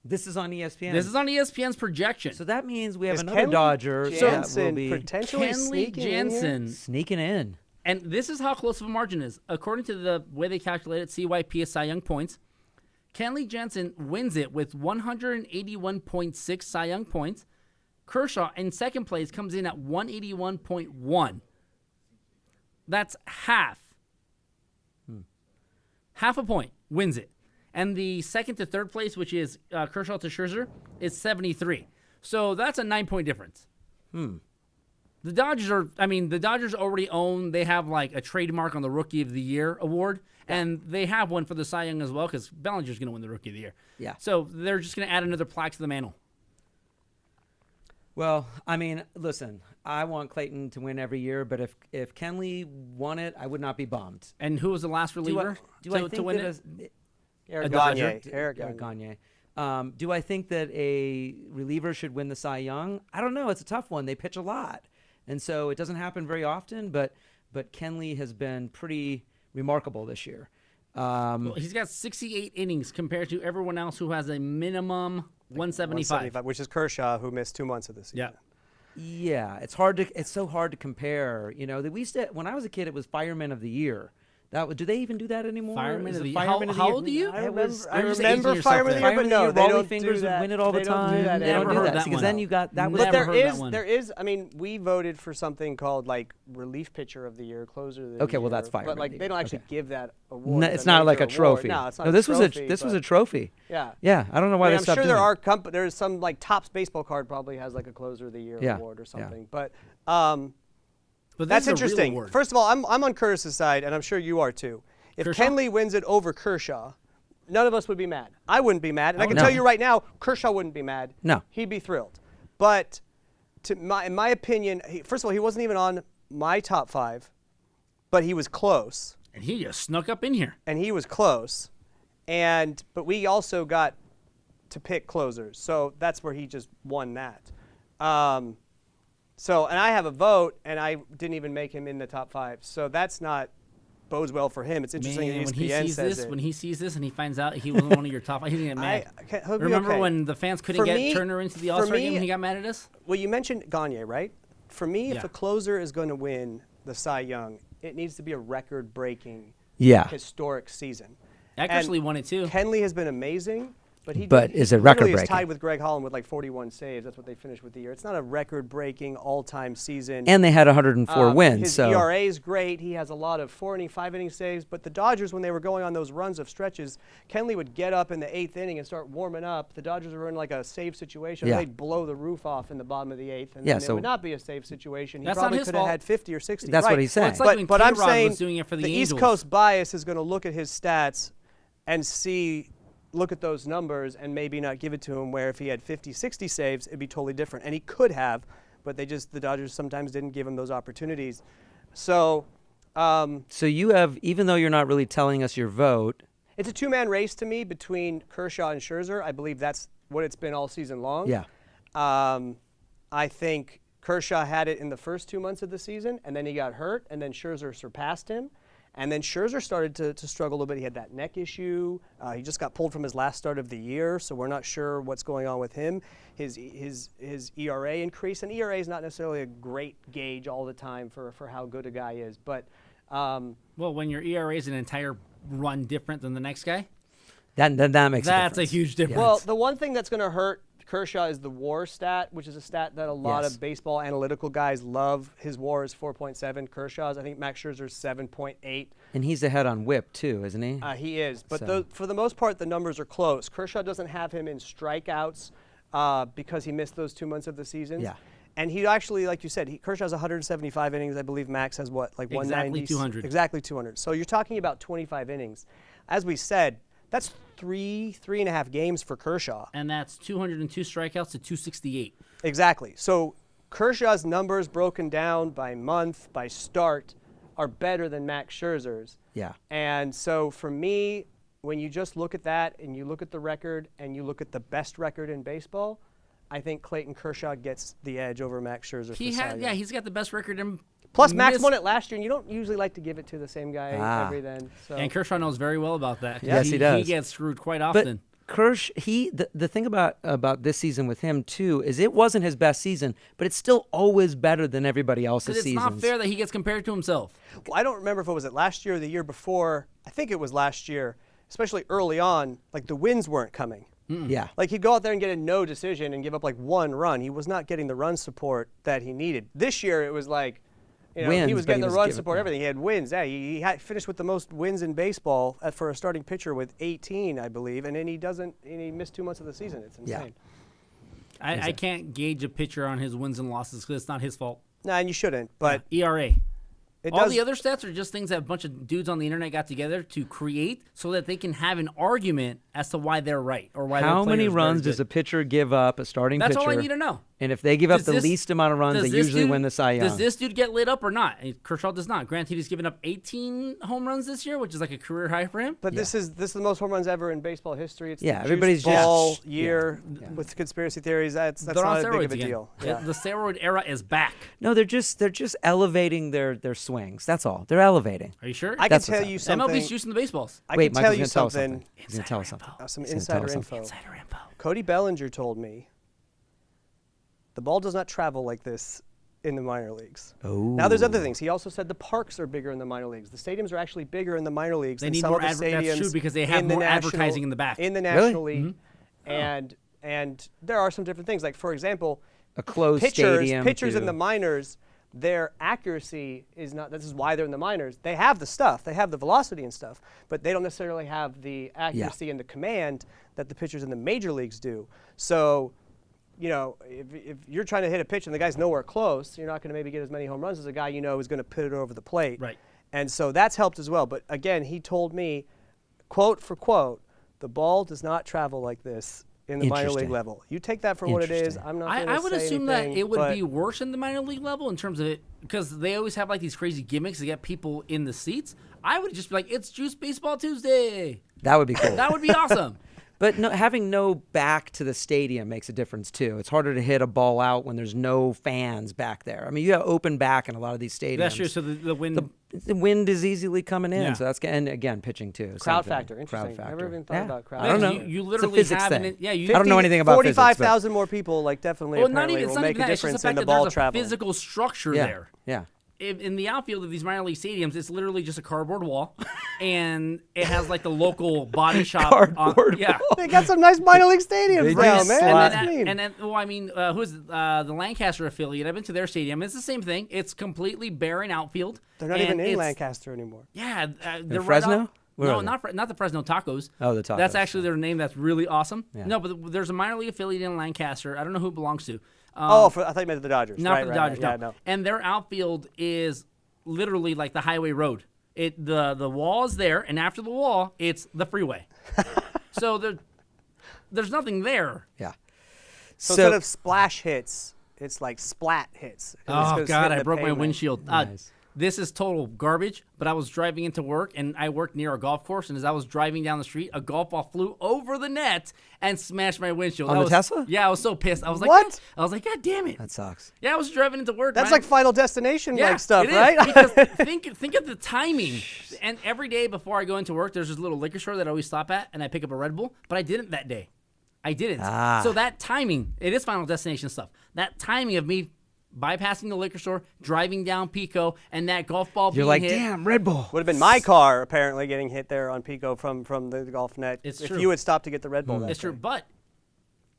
S4: This is on ESPN.
S1: This is on ESPN's projection.
S4: So that means we have
S5: Is
S4: another
S5: Kenley
S4: Dodger that will
S5: Jansen
S4: be
S5: potentially
S1: Kenley
S5: sneaking in here?
S1: Jansen.
S4: sneaking in.
S1: And this is how close of a margin is. According to the way they calculated CYP Cy Young points, Kenley Jansen wins it with 181.6 Cy Young points. Kershaw in second place comes in at 181.1. That's half. Half a point wins it. And the second to third place, which is Kershaw to Scherzer, is 73. So that's a 9-point difference. The Dodgers already own, they have like a trademark on the Rookie of the Year award, and they have one for the Cy Young as well because Bellinger's going to win the Rookie of the Year.
S4: Yeah.
S1: So they're just going to add another plaque to the mantle.
S4: Well, I mean, listen, I want Clayton to win every year, but if Kenley won it, I would not be bummed.
S1: And who was the last reliever
S4: Do I
S1: to
S4: think
S1: win
S4: that
S1: it?
S5: Eric
S1: Dodger.
S5: Gagne. Eric
S4: Eric
S5: Gagne.
S4: Gagne. Do I think that a reliever should win the Cy Young? I don't know. It's a tough one. They pitch a lot, and so it doesn't happen very often. But Kenley has been pretty remarkable this year.
S1: Well, he's got 68 innings compared to everyone else who has a minimum 175.
S5: Which is Kershaw, who missed 2 months of this season.
S4: Yeah, it's hard to. It's so hard to compare. You know, we used to, when I was a kid, it was Fireman of the Year Do they even do that anymore?
S1: Fireman
S4: Is
S1: of
S4: it
S1: the
S4: Fireman of the
S1: How
S4: Year?
S1: old are you?
S5: I
S4: It was-
S5: remember, I
S1: you're just
S5: remember
S1: aging
S5: Fireman of the Year,
S1: yourself
S5: but
S1: there.
S5: no, they
S4: Rolly
S5: don't
S4: Fingers
S5: do that.
S4: would win it all the
S5: They don't
S4: time.
S5: do that
S4: They don't
S1: Never
S4: do
S1: heard
S4: that
S1: that
S4: because
S1: one.
S4: then you got that was
S1: Never
S5: But
S1: heard that one.
S5: there is. I mean, we voted for something called like relief pitcher of the year, closer of the year.
S4: Okay, well, that's Fireman
S5: But
S4: of
S5: like
S4: the
S5: they
S4: Year.
S5: don't actually
S4: Okay.
S5: give that award.
S4: No,
S5: as
S4: it's not like a
S5: major award.
S4: trophy.
S5: No, it's not.
S4: No,
S5: a
S4: this
S5: trophy,
S4: was a
S5: but-
S4: trophy.
S5: Yeah.
S4: Yeah, I don't know why
S5: I
S4: they
S5: mean, I'm
S4: stopped
S5: sure
S4: doing
S5: there
S4: it.
S5: are there's some like Topps baseball card probably has like a closer of the year
S4: Yeah,
S5: award or
S4: yeah.
S5: something. But
S1: But
S5: that's
S1: this is a real
S5: interesting.
S1: award.
S5: First of all, I'm on Curtis's side, and I'm sure you are too. If
S1: Kershaw?
S5: Kenley wins it over Kershaw, none of us would be mad. I wouldn't be mad, and I can
S4: No.
S5: tell you right now, Kershaw wouldn't be mad.
S4: No.
S5: He'd be thrilled. But in my opinion, first of all, he wasn't even on my top 5, but he was close.
S1: And he just snuck up in here.
S5: And he was close. But we also got to pick closers, so that's where he just won that. And I have a vote, and I didn't even make him in the top 5, so that's not bodes well for him. It's interesting
S1: Man,
S5: that
S1: when he
S5: ESPN
S1: sees
S5: says
S1: this,
S5: it.
S1: when he sees this and he finds out he wasn't one of your top 5, he's gonna get mad.
S5: he'll be
S1: Remember
S5: okay.
S1: when the fans couldn't
S5: For
S1: get
S5: me-
S1: Turner into the
S5: for
S1: All-Star
S5: me-
S1: game and he got mad at us?
S5: Well, you mentioned Gagne, right? For me,
S1: Yeah.
S5: if a closer is going to win the Cy Young, it needs to be a record-breaking,
S4: Yeah.
S5: historic season.
S1: Actually won it too.
S5: Kenley has been amazing, but he
S4: But is it
S5: literally
S4: record-breaking?
S5: is tied with Greg Holland with like 41 saves. That's what they finished with the year. It's not a record-breaking all-time season.
S4: And they had 104 wins.
S5: His
S4: So
S5: ERA is great. He has a lot of 4-inning, 5-inning saves. But the Dodgers, when they were going on those runs of stretches, Kenley would get up in the 8th inning and start warming up. The Dodgers were in like a save situation.
S4: Yeah.
S5: They'd blow the roof off in the bottom of the 8th, and
S4: Yeah,
S5: then it
S4: so-
S5: would not be a save situation. He
S1: That's not
S5: probably
S1: his
S5: could have
S1: fault.
S5: had 50 or 60.
S4: That's what
S5: right.
S4: he's saying.
S1: it's like when
S5: but I'm
S1: K-Rod
S5: saying
S1: was doing it for the
S5: East
S1: Angels.
S5: Coast bias is going to look at his stats and look at those numbers and maybe not give it to him, where if he had 50, 60 saves, it'd be totally different. And he could have, but the Dodgers sometimes didn't give him those opportunities. So
S4: so you have, even though you're not really telling us your vote,
S5: it's a two-man race to me between Kershaw and Scherzer. I believe that's what it's been all season long.
S4: yeah.
S5: I think Kershaw had it in the first 2 months of the season, and then he got hurt, and then Scherzer surpassed him. And then Scherzer started to struggle a little bit. He had that neck issue. He just got pulled from his last start of the year, so we're not sure what's going on with him. His ERA increased, and ERA is not necessarily a great gauge all the time for how good a guy is. But
S1: Well, when your ERA is an entire run different than the next guy,
S4: That makes
S1: that's
S4: a
S1: a
S4: difference.
S1: huge difference.
S5: well, the one thing that's going to hurt Kershaw is the WAR stat, which is a stat that a lot
S4: Yes.
S5: of baseball analytical guys love. His WAR is 4.7. Kershaw's, I think Max Scherzer's 7.8.
S4: And he's ahead on whip too, isn't he?
S5: He is, but
S4: So-
S5: for the most part, the numbers are close. Kershaw doesn't have him in strikeouts because he missed those 2 months of the season.
S4: Yeah.
S5: And he actually, like you said, Kershaw's 175 innings. I believe Max has what, like 190?
S1: Exactly 200.
S5: Exactly 200. So you're talking about 25 innings. As we said, that's three and a half games for Kershaw.
S1: and that's 202 strikeouts to 268.
S5: Exactly. So Kershaw's numbers broken down by month, by start, are better than Max Scherzer's.
S4: Yeah.
S5: And so for me, when you just look at that and you look at the record and you look at the best record in baseball, I think Clayton Kershaw gets the edge over Max Scherzer.
S1: He
S5: for Cy
S1: had,
S5: Young.
S1: he's got the best record in.
S5: Plus, Max
S1: miss-
S5: won it last year, and you don't usually like to give it to the same guy every then. So.
S1: And Kershaw knows very well about that.
S4: Yes, he does.
S1: He gets screwed quite
S4: But
S1: often.
S4: the thing about this season with him too is it wasn't his best season, but it's still always better than everybody else's
S1: It's
S4: seasons.
S1: not fair that he gets compared to himself.
S5: Well, I don't remember if it was last year or the year before. I think it was last year, especially early on. Like the wins weren't coming.
S4: Yeah.
S5: Like he'd go out there and get a no decision and give up like one run. He was not getting the run support that he needed. This year it was like, he
S4: Wins,
S5: was
S4: but
S5: getting
S4: he
S5: the
S4: was
S5: run
S4: giving-
S5: support,
S4: yeah.
S5: everything. He had wins. Yeah, he had finished with the most wins in baseball for a starting pitcher with 18, I believe. And then he missed 2 months of the season. It's insane.
S4: Yeah.
S1: I can't gauge a pitcher on his wins and losses because it's not his fault.
S5: Nah, and you shouldn't. But
S1: ERA.
S5: it
S1: All
S5: does.
S1: the other stats are just things that a bunch of dudes on the internet got together to create so that they can have an argument as to why they're right or why
S4: How
S1: their
S4: many
S1: player is
S4: runs
S1: very
S4: does a
S1: good.
S4: pitcher give up, a starting
S1: That's
S4: pitcher?
S1: all I need to know.
S4: And if they give up
S1: Does
S4: the
S1: this-
S4: least amount of runs,
S1: Does
S4: they
S1: this
S4: usually
S1: dude-
S4: win the Cy Young.
S1: Does this dude get lit up or not? Kershaw does not. Granted, he's given up 18 home runs this year, which is like a career high for him.
S5: But this is the most home runs ever in baseball history. It's
S4: Yeah,
S5: the
S4: everybody's
S5: juice
S4: just-
S5: ball
S4: Yeah.
S5: year with conspiracy theories. That's
S1: They're
S5: not
S1: on
S5: a big
S1: steroids
S5: of a
S1: again.
S5: deal.
S1: The steroid era is back.
S4: No, they're just elevating their swings. That's all. They're elevating.
S1: Are you sure?
S5: I can
S4: That's what's
S5: tell you something.
S1: MLB's juicing the baseballs.
S5: I
S4: Wait,
S5: can tell you
S4: Michael's gonna tell us
S5: something.
S4: He's going to tell us something.
S5: Some
S4: He's gonna tell
S5: insider
S4: us something.
S5: info.
S1: Insider info.
S5: Cody Bellinger told me the ball does not travel like this in the minor leagues.
S4: Oh.
S5: Now there's other things. He also said the parks are bigger in the minor leagues. The stadiums are actually bigger in the minor leagues
S1: They
S5: than
S1: need
S5: some
S1: more
S5: of the stadiums.
S1: that's true because they have
S5: in the
S1: more
S5: national-
S1: advertising in the back.
S5: in the
S4: Really?
S5: National League. And there are some different things. Like for example,
S4: A closed
S5: pitchers
S4: stadium.
S5: in the minors, their accuracy is not. This is why they're in the minors. They have the stuff. They have the velocity and stuff, but they don't necessarily have the accuracy and the command that the pitchers in the major leagues do. So, you know, if you're trying to hit a pitch and the guy's nowhere close, you're not going to maybe get as many home runs as a guy you know is going to put it over the plate.
S1: Right.
S5: And so that's helped as well. But again, he told me, quote for quote, the ball does not travel like this in the minor league
S4: Interesting.
S5: level. You take that for what it is.
S4: Interesting.
S5: I'm not going to
S1: I would
S5: say
S1: assume
S5: anything,
S1: that it would
S5: but
S1: be worse in the minor league level in terms of it because they always have like these crazy gimmicks to get people in the seats. I would just be like, it's Juice Baseball Tuesday.
S4: That would be cool.
S1: That would be awesome.
S4: But no, having no back to the stadium makes a difference too. It's harder to hit a ball out when there's no fans back there. I mean, you have open back in a lot of these stadiums.
S1: That's true. So the wind.
S4: The wind is easily coming in,
S1: Yeah.
S4: so that's and again pitching too. same
S5: crowd
S4: thing.
S5: factor. Interesting.
S4: Crowd
S5: Never
S4: factor.
S5: even thought
S4: Yeah.
S5: about crowd
S4: I don't know.
S5: factor.
S1: You
S4: It's a
S1: literally
S4: physics
S1: have
S4: thing.
S1: you.
S4: I don't know anything about physics, but-
S5: 45,000 more people, like definitely
S1: Well, not
S5: apparently
S1: even. It's
S5: will
S1: not
S5: make
S1: even
S5: a
S1: that. It's just
S5: difference
S1: the
S5: in
S1: fact
S5: the
S1: that
S5: ball
S1: there's a
S5: travel.
S1: physical structure
S4: Yeah.
S1: there.
S4: Yeah.
S1: In the outfield of these minor league stadiums, it's literally just a cardboard wall, and it has like the local body shop.
S4: Cardboard
S1: yeah.
S5: They got some nice minor league stadiums now,
S4: do.
S5: man.
S1: And
S5: That's
S1: then,
S5: mean.
S1: and then, well, I mean, who's the Lancaster affiliate? I've been to their stadium. It's the same thing. It's completely barren outfield.
S5: They're not
S1: and
S5: even in
S1: it's-
S5: Lancaster anymore.
S1: Yeah, they're
S4: Fresno?
S1: Right off,
S4: Where
S1: no,
S4: are they?
S1: not the Fresno Tacos.
S4: Oh, the Tacos.
S1: That's actually their name. That's really awesome.
S4: Yeah.
S1: No, but there's a minor league affiliate in Lancaster. I don't know who it belongs to.
S5: I thought you meant the Dodgers.
S1: Not
S5: right,
S1: for the
S5: right,
S1: Dodgers,
S5: right.
S1: no.
S5: Yeah, no.
S1: And their outfield is literally like the highway road. The wall is there, and after the wall, it's the freeway. So there's nothing there.
S4: Yeah.
S5: So instead of splash hits, it's like splat hits. 'Cause it's
S1: Oh
S5: just
S1: God,
S5: hitting
S1: I
S5: the
S1: broke my
S5: pavement.
S1: windshield.
S4: Nice.
S1: This is total garbage. But I was driving into work, and I worked near a golf course. And as I was driving down the street, a golf ball flew over the net and smashed my windshield.
S4: On
S1: I
S4: the
S1: was,
S4: Tesla?
S1: Yeah, I was so pissed. I was like,
S5: What?
S1: God damn it.
S4: That sucks.
S1: Yeah, I was driving into work.
S5: That's
S1: man.
S5: like Final Destination like stuff,
S1: it is,
S5: right?
S1: Because think of the timing. And every day before I go into work, there's this little liquor store that I always stop at, and I pick up a Red Bull. But I didn't that day. I didn't.
S4: Ah.
S1: So that timing, it is Final Destination stuff. That timing of me bypassing the liquor store, driving down Pico, and that golf ball
S4: You're
S1: being
S4: like,
S1: hit.
S4: damn, Red Bull.
S5: Would have been my car apparently getting hit there on Pico from the golf net.
S1: It's
S5: if
S1: true.
S5: you had stopped to get the Red Bull. that
S1: It's true.
S5: day.
S1: But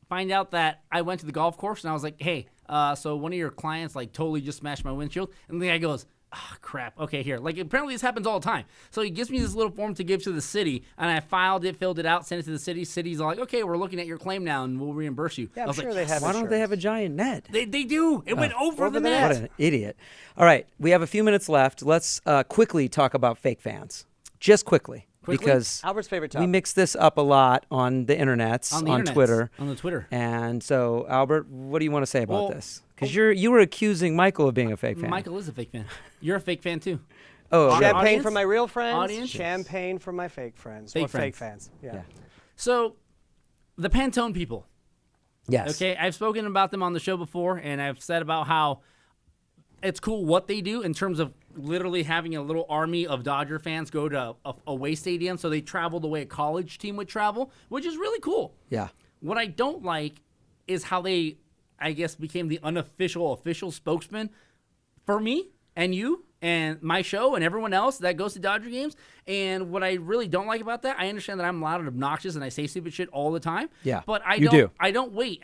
S1: find out that I went to the golf course, and I was like, hey, so one of your clients like totally just smashed my windshield. And the guy goes, ah, crap. Okay, here. Like, apparently this happens all the time. So he gives me this little form to give to the city, and I filed it, filled it out, sent it to the city. City's like, okay, we're looking at your claim now, and we'll reimburse you.
S5: Yeah,
S1: I
S5: I'm
S1: was
S5: sure
S1: like,
S5: they
S1: yes.
S5: have
S4: Why don't they have a giant net?
S1: They do. It went over the
S5: the
S1: net.
S4: What an idiot. All right, we have a few minutes left. Let's quickly talk about fake fans. Just quickly. Because
S5: Albert's favorite
S4: we
S5: topic.
S4: mix this up a lot on the internets,
S1: On the
S4: on
S1: internets,
S4: Twitter.
S1: On the Twitter.
S4: And so, Albert, what do you want to say about
S1: Well,
S4: this? Because you were accusing Michael of being a fake fan.
S1: Michael is a fake fan. You're a fake fan, too.
S4: Oh, really?
S5: Champagne
S1: Audience?
S5: for my real friends.
S1: Audience?
S5: Champagne for my fake friends.
S1: Fake
S5: or fake
S1: friends.
S5: fans. Yeah.
S4: Yeah.
S1: So, the Pantone people.
S4: Yes.
S1: Okay, I've spoken about them on the show before, and I've said about how it's cool what they do in terms of literally having a little army of Dodger fans go to a away stadium, so they travel the way a college team would travel, which is really cool.
S4: Yeah.
S1: What I don't like is how they, I guess, became the unofficial official spokesman for me and you and my show and everyone else that goes to Dodger games. And what I really don't like about that, I understand that I'm loud and obnoxious and I say stupid shit all the time.
S4: Yeah,
S1: But
S4: you do.
S1: I don't wait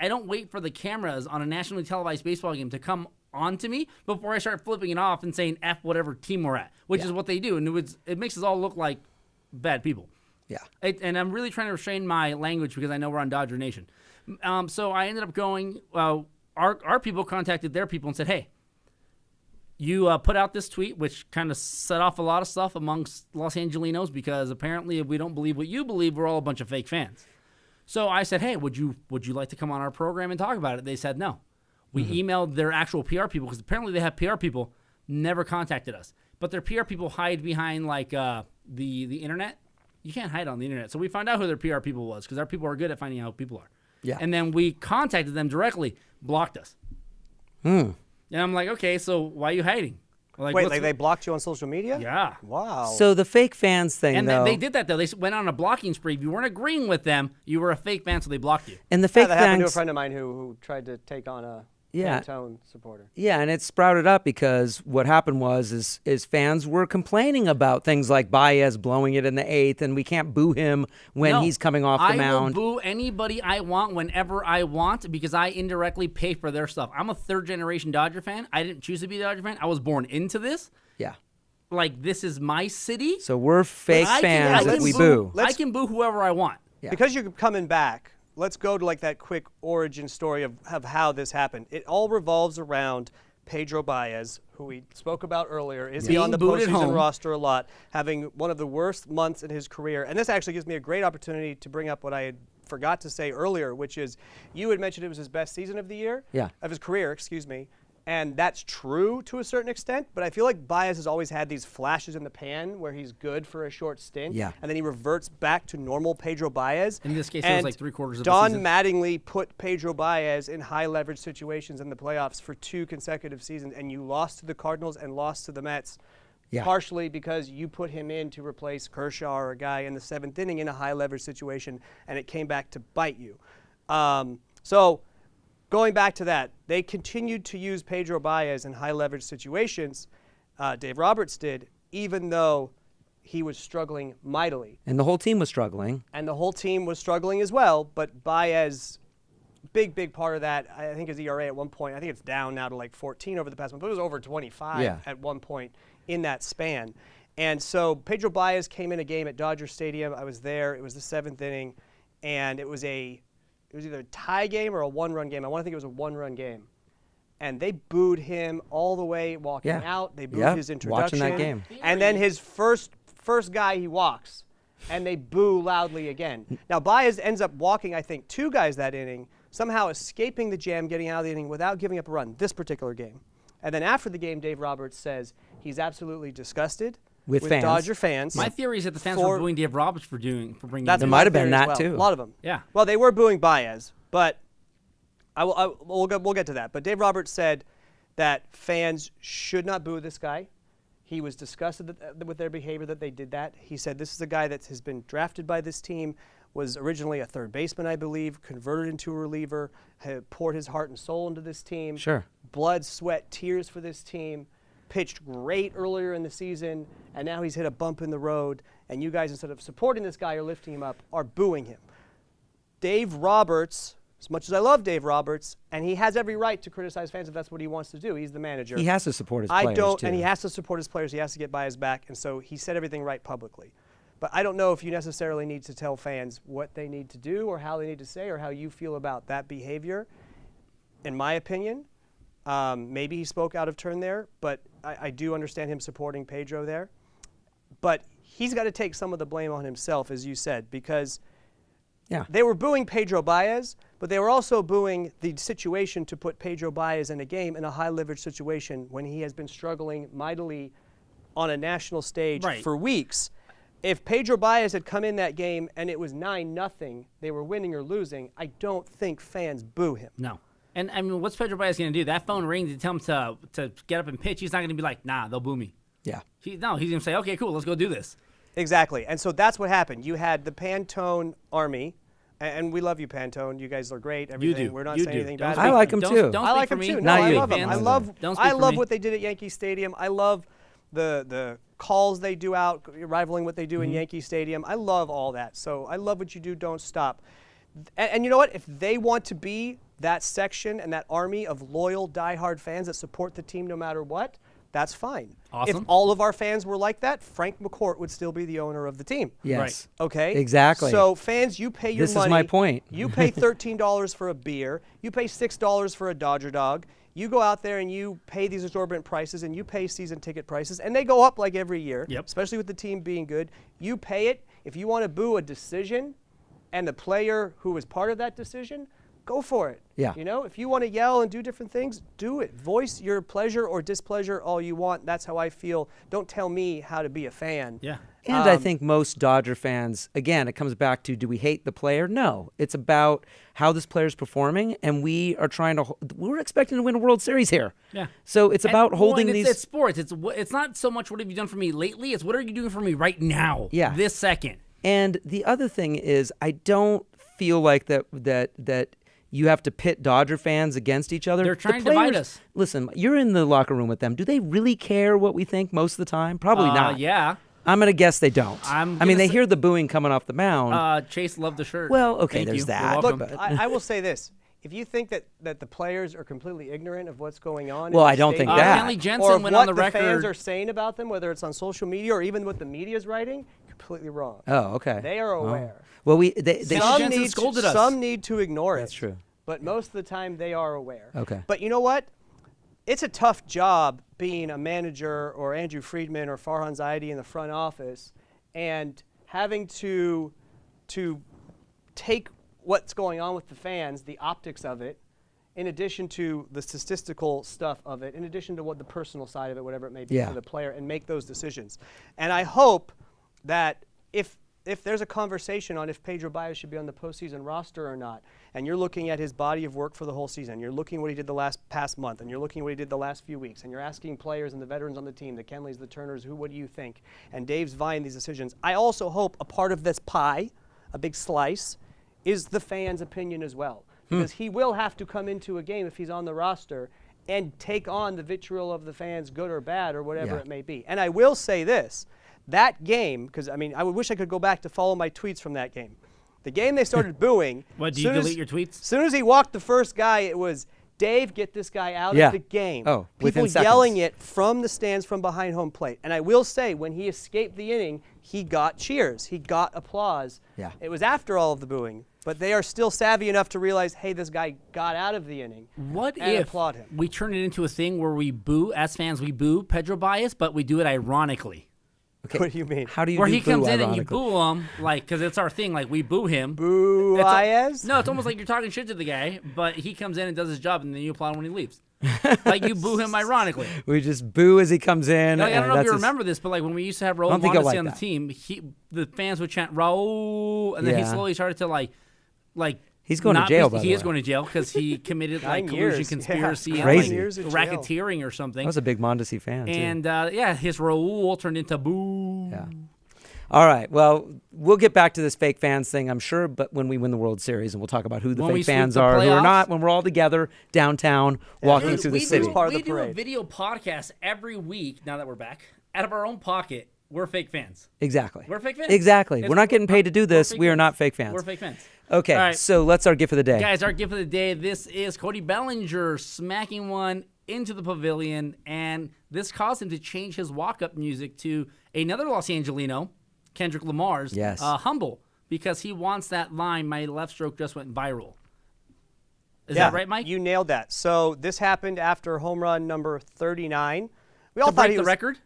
S1: for the cameras on a nationally televised baseball game to come on to me before I start flipping it off and saying F whatever team we're at, which is what they do. And it makes us all look like bad people.
S4: Yeah.
S1: And I'm really trying to restrain my language because I know we're on Dodger Nation. So I ended up going, our people contacted their people and said, hey, you put out this tweet, which kind of set off a lot of stuff amongst Los Angelinos because apparently if we don't believe what you believe, we're all a bunch of fake fans. So I said, hey, would you like to come on our program and talk about it? They said no. We emailed their actual PR people because apparently they have PR people, never contacted us. But their PR people hide behind like the internet. You can't hide on the internet. So we found out who their PR people was because our people are good at finding out who people are.
S4: Yeah.
S1: And then we contacted them directly, blocked us. And I'm like, okay, so why are you hiding? Like,
S5: Wait,
S1: what's-
S5: like they blocked you on social media?
S1: Yeah.
S5: Wow.
S4: So the fake fans thing,
S1: And
S4: though,
S1: they did that, though. They went on a blocking spree. If you weren't agreeing with them, you were a fake fan, so they blocked you.
S4: and the
S5: yeah,
S4: fake
S5: that happened to a
S4: fans,
S5: friend of mine who tried to take on a Pantone supporter.
S4: Yeah, and it sprouted up because what happened was is fans were complaining about things like Baez blowing it in the 8th, and we can't boo him when he's coming off the mound.
S1: I will boo anybody I want whenever I want because I indirectly pay for their stuff. I'm a third-generation Dodger fan. I didn't choose to be a Dodger fan. I was born into this.
S4: Yeah.
S1: Like, this is my city.
S4: So we're fake fans that we boo.
S1: I can boo whoever I want.
S4: Yeah.
S5: Because you're coming back, let's go to like that quick origin story of how this happened. It all revolves around Pedro Baez, who we spoke about earlier. Is he on the postseason roster a lot, having one of the worst months in his career? And this actually gives me a great opportunity to bring up what I had forgot to say earlier, which is you had mentioned it was his best season of the year, of his career, excuse me. And that's true to a certain extent, but I feel like Baez has always had these flashes in the pan where he's good for a short stint, and then he reverts back to normal Pedro Baez.
S1: In this case, it was like 3/4 of the
S5: Don
S1: season.
S5: Mattingly put Pedro Baez in high-leverage situations in the playoffs for 2 consecutive seasons, and you lost to the Cardinals and lost to the Mets, partially because you put him in to replace Kershaw or a guy in the 7th inning in a high-leverage situation, and it came back to bite you. Going back to that, they continued to use Pedro Baez in high-leverage situations, Dave Roberts did, even though he was struggling mightily.
S4: And the whole team was struggling.
S5: And the whole team was struggling as well, but Baez, big part of that, I think his ERA at one point, I think it's down now to like 14 over the past month, but it was over 25 at one point in that span. And so Pedro Baez came in a game at Dodger Stadium. I was there. It was the 7th inning, and it was either a tie game or a 1-run game. I want to think it was a 1-run game. And they booed him all the way walking out. They booed his introduction.
S4: Watching that game.
S5: And then his first guy he walks, and they boo loudly again. Now, Baez ends up walking, I think, 2 guys that inning, somehow escaping the jam, getting out of the inning without giving up a run, this particular game. And then after the game, Dave Roberts says he's absolutely disgusted with
S4: fans.
S5: Dodger fans.
S1: My theory is that the fans were booing Dave Roberts for bringing
S5: That's
S1: him
S4: might
S5: my
S4: have been
S5: theory as
S4: that, too.
S5: A lot of them.
S1: Yeah.
S5: Well, they were booing Baez, but we'll get to that. But Dave Roberts said that fans should not boo this guy. He was disgusted with their behavior that they did that. He said this is a guy that has been drafted by this team, was originally a third baseman, I believe, converted into a reliever, had poured his heart and soul into this team.
S4: Sure.
S5: Blood, sweat, tears for this team. Pitched great earlier in the season, and now he's hit a bump in the road, and you guys, instead of supporting this guy or lifting him up, are booing him. Dave Roberts, as much as I love Dave Roberts, and he has every right to criticize fans if that's what he wants to do. He's the manager.
S4: He has to support his players, too.
S5: And he has to support his players. He has to get Baez back, and so he said everything right publicly. But I don't know if you necessarily need to tell fans what they need to do or how they need to say or how you feel about that behavior. In my opinion, maybe he spoke out of turn there, but I do understand him supporting Pedro there. But he's got to take some of the blame on himself, as you said, because they were booing Pedro Baez, but they were also booing the situation to put Pedro Baez in a game in a high-leverage situation when he has been struggling mightily on a national stage for weeks. If Pedro Baez had come in that game and it was 9-0, they were winning or losing, I don't think fans boo him.
S1: No. And, I mean, what's Pedro Baez going to do? That phone rings to tell him to get up and pitch. He's not going to be like, nah, they'll boo me.
S4: Yeah.
S1: He's going to say, okay, cool, let's go do this.
S5: Exactly. And so that's what happened. You had the Pantone Army, and we love you, Pantone. You guys are great. Everything.
S1: You do.
S5: We're not
S1: You
S5: saying
S1: do.
S5: anything
S1: Don't
S5: bad.
S1: speak
S4: I like
S1: for-
S4: him,
S1: don't-
S4: too.
S1: Don't
S5: I
S1: speak
S5: like
S1: for
S5: him
S1: me.
S5: too.
S4: Not
S5: No, I
S4: you.
S5: love him.
S1: Fans.
S5: I love
S1: Don't speak for me.
S5: what they did at Yankee Stadium. I love the calls they do out, rivaling what they do in Yankee Stadium. I love all that. So I love what you do. Don't stop. And you know what? If they want to be that section and that army of loyal, diehard fans that support the team no matter what, that's fine.
S1: Awesome.
S5: If all of our fans were like that, Frank McCourt would still be the owner of the team.
S4: Yes.
S5: Okay?
S4: Exactly.
S5: So fans, you pay your
S4: This
S5: money.
S4: is my point.
S5: You pay $13 for a beer. You pay $6 for a Dodger dog. You go out there and you pay these exorbitant prices and you pay season ticket prices, and they go up like every year, especially with the team being good. You pay it. If you want to boo a decision and the player who was part of that decision, go for it.
S4: Yeah.
S5: You know, if you want to yell and do different things, do it. Voice your pleasure or displeasure all you want. That's how I feel. Don't tell me how to be a fan.
S1: Yeah.
S4: And I think most Dodger fans, again, it comes back to, do we hate the player? No. It's about how this player's performing, and we're expecting to win a World Series here.
S1: Yeah.
S4: So it's about holding these.
S1: It's sports. It's not so much what have you done for me lately. It's what are you doing for me right now?
S4: Yeah.
S1: This second.
S4: And the other thing is, I don't feel like that you have to pit Dodger fans against each other.
S1: They're trying
S4: The
S1: to divide
S4: players-
S1: us.
S4: Listen, you're in the locker room with them. Do they really care what we think most of the time? Probably not.
S1: Yeah.
S4: I'm going to guess they don't.
S1: I'm
S4: I mean,
S1: gonna
S4: they
S1: say-
S4: hear the booing coming off the mound.
S1: Chase loved the shirt.
S4: Well, okay,
S1: Thank
S4: there's
S1: you.
S4: that.
S1: You're
S5: Look,
S1: welcome.
S5: I will say this. If you think that the players are completely ignorant of what's going on,
S4: Well,
S5: in the
S4: I don't think
S5: stadium,
S4: that.
S1: Kenley Jensen
S5: or of
S1: went
S5: what
S1: on the
S5: the fans
S1: record.
S5: are saying about them, whether it's on social media or even what the media is writing, completely wrong.
S4: Oh, okay.
S5: They are aware.
S4: Well, they
S1: Kenley Jensen scolded us.
S5: Some need to ignore it.
S4: That's true.
S5: But most of the time, they are aware.
S4: Okay.
S5: But you know what? It's a tough job being a manager or Andrew Friedman or Farhan Zaidi in the front office and having to take what's going on with the fans, the optics of it, in addition to the statistical stuff of it, in addition to what the personal side of it, whatever it may be
S4: Yeah.
S5: for the player, and make those decisions. And I hope that if there's a conversation on if Pedro Baez should be on the postseason roster or not, and you're looking at his body of work for the whole season, you're looking at what he did the past month, and you're looking at what he did the last few weeks, and you're asking players and the veterans on the team, the Kenleys, the Turners, what do you think? And Dave's vying these decisions. I also hope a part of this pie, a big slice, is the fans' opinion as well. Because he will have to come into a game if he's on the roster and take on the vitriol of the fans, good or bad, or whatever
S4: Yeah.
S5: it may be. And I will say this, that game, because I mean, I wish I could go back to follow my tweets from that game. The game they started booing.
S1: What, do you delete your tweets?
S5: As soon as he walked the first guy, it was, Dave, get this guy out
S4: Yeah.
S5: of the game.
S4: Oh,
S5: People
S4: within seconds.
S5: yelling it from the stands from behind home plate. And I will say, when he escaped the inning, he got cheers. He got applause.
S4: Yeah.
S5: It was after all of the booing. But they are still savvy enough to realize, hey, this guy got out of the inning.
S1: What
S5: and
S1: if
S5: applaud him.
S1: we turn it into a thing where we boo, as fans, we boo Pedro Baez, but we do it ironically?
S4: Okay.
S5: What do you mean?
S4: How do you
S1: Where
S4: do
S1: he comes
S4: boo,
S1: in and you
S4: ironically?
S1: boo him, like, because it's our thing, like, we boo him.
S5: Boo
S1: It's al-
S5: Baez?
S1: No, it's almost like you're talking shit to the guy, but he comes in and does his job, and then you applaud him when he leaves. Like, you boo him ironically.
S4: We just boo as he comes in.
S1: Like, I don't
S4: and
S1: know if
S4: that's
S1: you
S4: his-
S1: remember this, but like when we used to have Raul
S4: don't think I
S1: Mondesi
S4: like
S1: on the
S4: that.
S1: team, the fans would chant Raul, and then he
S4: Yeah.
S1: slowly started to like
S4: He's going to
S1: not
S4: jail,
S1: be-
S4: by the
S1: He is
S4: way.
S1: going to jail because he committed like
S5: 9
S1: collusion,
S5: years.
S1: conspiracy,
S5: Yeah.
S1: and
S4: Crazy.
S5: 9 years
S1: like
S5: in jail.
S1: racketeering or
S4: I
S1: something.
S4: was a big Mondesi fan, too.
S1: And yeah, his Raul turned into boo.
S4: Yeah. All right. Well, we'll get back to this fake fans thing, I'm sure, but when we win the World Series, and we'll talk about who the
S1: When we
S4: fake
S1: sweep
S4: fans
S1: the
S4: are, who are
S1: playoffs.
S4: not, when we're all together downtown walking
S1: Dude,
S4: through
S1: we
S4: the city.
S1: Do,
S5: Part of
S1: we
S5: the
S1: do a
S5: parade.
S1: video podcast every week. Now that we're back, out of our own pocket, we're fake fans.
S4: Exactly.
S1: We're fake fans.
S4: Exactly.
S1: It's-
S4: We're not getting paid to do
S1: we're
S4: this.
S1: fake
S4: We are
S1: fans.
S4: not fake fans.
S1: We're fake fans.
S4: Okay,
S1: All right.
S4: so let's our gift of the day.
S1: Guys, our gift of the day, this is Cody Bellinger smacking one into the pavilion, and this caused him to change his walk-up music to another Los Angelino, Kendrick Lamar's
S4: Yes.
S1: Humble, because he wants that line, my left stroke just went viral. Is
S5: Yeah,
S1: that right, Mike?
S5: You nailed that. So this happened after home run number 39. We all
S1: to
S5: thought
S1: break
S5: he
S1: the
S5: was
S1: record?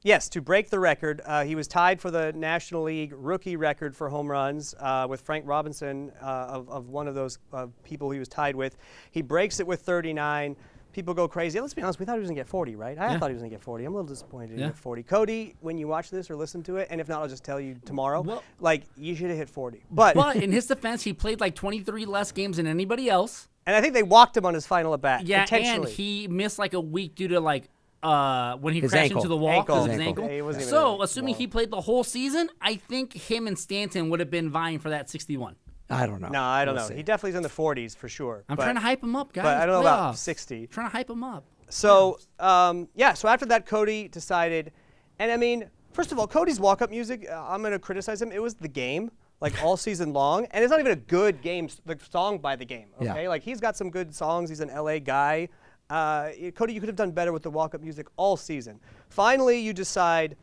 S5: Yes, to break the record. He was tied for the National League rookie record for home runs with Frank Robinson of one of those people he was tied with. He breaks it with 39. People go crazy. Let's be honest, we thought he was going to get 40, right? I
S1: Yeah.
S5: thought he was going to get 40. I'm a little disappointed he didn't
S1: Yeah.
S5: get 40. Cody, when you watch this or listen to it, and if not, I'll just tell you tomorrow,
S1: Well-
S5: like, you should have hit 40. But
S1: in his defense, he played like 23 less games than anybody else.
S5: and I think they walked him on his final at bat,
S1: Yeah, and
S5: intentionally.
S1: he missed like a week due to like when he
S4: His
S1: crashed
S4: ankle.
S1: into the wall
S5: Ankle.
S1: because of
S4: His
S1: his
S4: ankle.
S1: ankle.
S5: Yeah, he wasn't even
S1: So,
S5: in-
S1: assuming he played the whole season, I think him and Stanton would have been vying for that 61.
S4: I don't know.
S5: No, I don't
S4: We'll
S5: know.
S4: see.
S5: He definitely is in the 40s for sure.
S1: I'm
S5: but-
S1: trying to hype him up, guys.
S5: but I don't know about
S1: Playoffs.
S5: 60.
S1: Trying to hype him up.
S5: So, so after that, Cody decided, and I mean, first of all, Cody's walk-up music, I'm going to criticize him. It was the game, like all season long, and it's not even a good game, the song by the game, okay?
S4: Yeah.
S5: Like, he's got some good songs. He's an LA guy. Cody, you could have done better with the walk-up music all season. Finally, you decide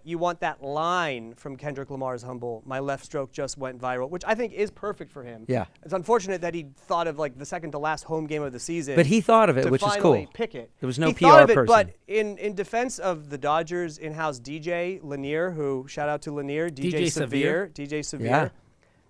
S5: you want that line from Kendrick Lamar's Humble, my left stroke just went viral, which I think is perfect for him.
S4: Yeah.
S5: It's unfortunate that he thought of like the second to last home game of the season.
S4: But he thought of it,
S5: to
S4: which is
S5: finally
S4: cool.
S5: pick it.
S4: There was no
S5: he
S4: PR
S5: thought of it,
S4: person.
S5: But in defense of the Dodgers in-house DJ Lanier, who shout out to Lanier, DJ
S1: Severe.
S5: DJ Severe,
S4: Yeah.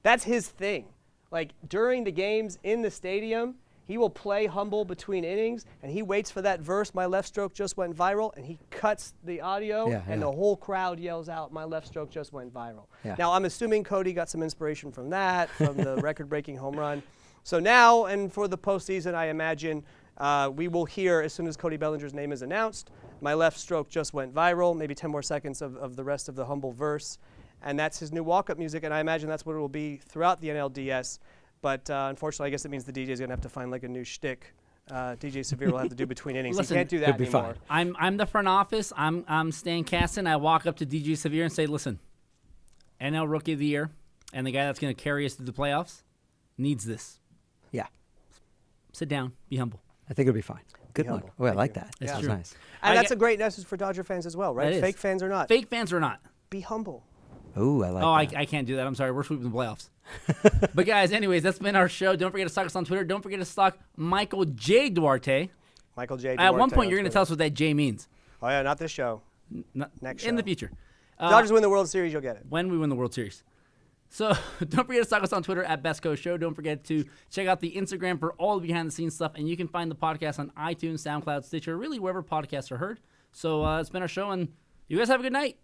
S5: that's his thing. Like during the games in the stadium, he will play Humble between innings, and he waits for that verse, my left stroke just went viral, and he cuts the audio,
S4: Yeah,
S5: and
S4: yeah.
S5: the whole crowd yells out, my left stroke just went viral.
S4: Yeah.
S5: Now, I'm assuming Cody got some inspiration from that, from the record-breaking home run. So now, and for the postseason, I imagine we will hear, as soon as Cody Bellinger's name is announced, my left stroke just went viral, maybe 10 more seconds of the rest of the Humble verse, and that's his new walk-up music, and I imagine that's what it will be throughout the NLDS. But unfortunately, I guess it means the DJ is going to have to find like a new shtick. DJ Seager will have to do between innings.
S1: Listen,
S5: He can't do that
S4: he'll be
S5: anymore.
S4: fine.
S1: I'm the front office. I'm Stan Caston. I walk up to DJ Seager and say, listen, NL Rookie of the Year and the guy that's going to carry us to the playoffs needs this.
S4: Yeah.
S1: Sit down. Be humble.
S4: I think it'll be fine. Good one.
S5: humble.
S4: Oh, I
S5: Thank
S4: like
S5: you.
S4: that.
S1: It's
S4: That's
S1: true.
S4: nice.
S5: And
S1: I
S5: that's
S1: get-
S5: a great message for Dodger fans as well, right?
S1: That is.
S5: Fake fans or not.
S1: Fake fans or not.
S5: Be humble.
S4: Oh, I like that.
S1: I can't do that. I'm sorry. We're sweeping the playoffs. But, guys, anyways, that's been our show. Don't forget to stalk us on Twitter. Don't forget to stalk Michael J. Duarte.
S5: Michael J.
S1: At one
S5: Duarte
S1: point,
S5: on
S1: you're going to
S5: Twitter.
S1: tell us what that J means.
S5: Oh, yeah, not this show.
S1: Not-
S5: Next
S1: in the
S5: show.
S1: future.
S5: Dodgers win the World Series, you'll get it.
S1: When we win the World Series. So don't forget to stalk us on Twitter at Best Coast Show. Don't forget to check out the Instagram for all the behind-the-scenes stuff. And you can find the podcast on iTunes, SoundCloud, Stitcher, really wherever podcasts are heard. So it's been our show, and you guys have a good night.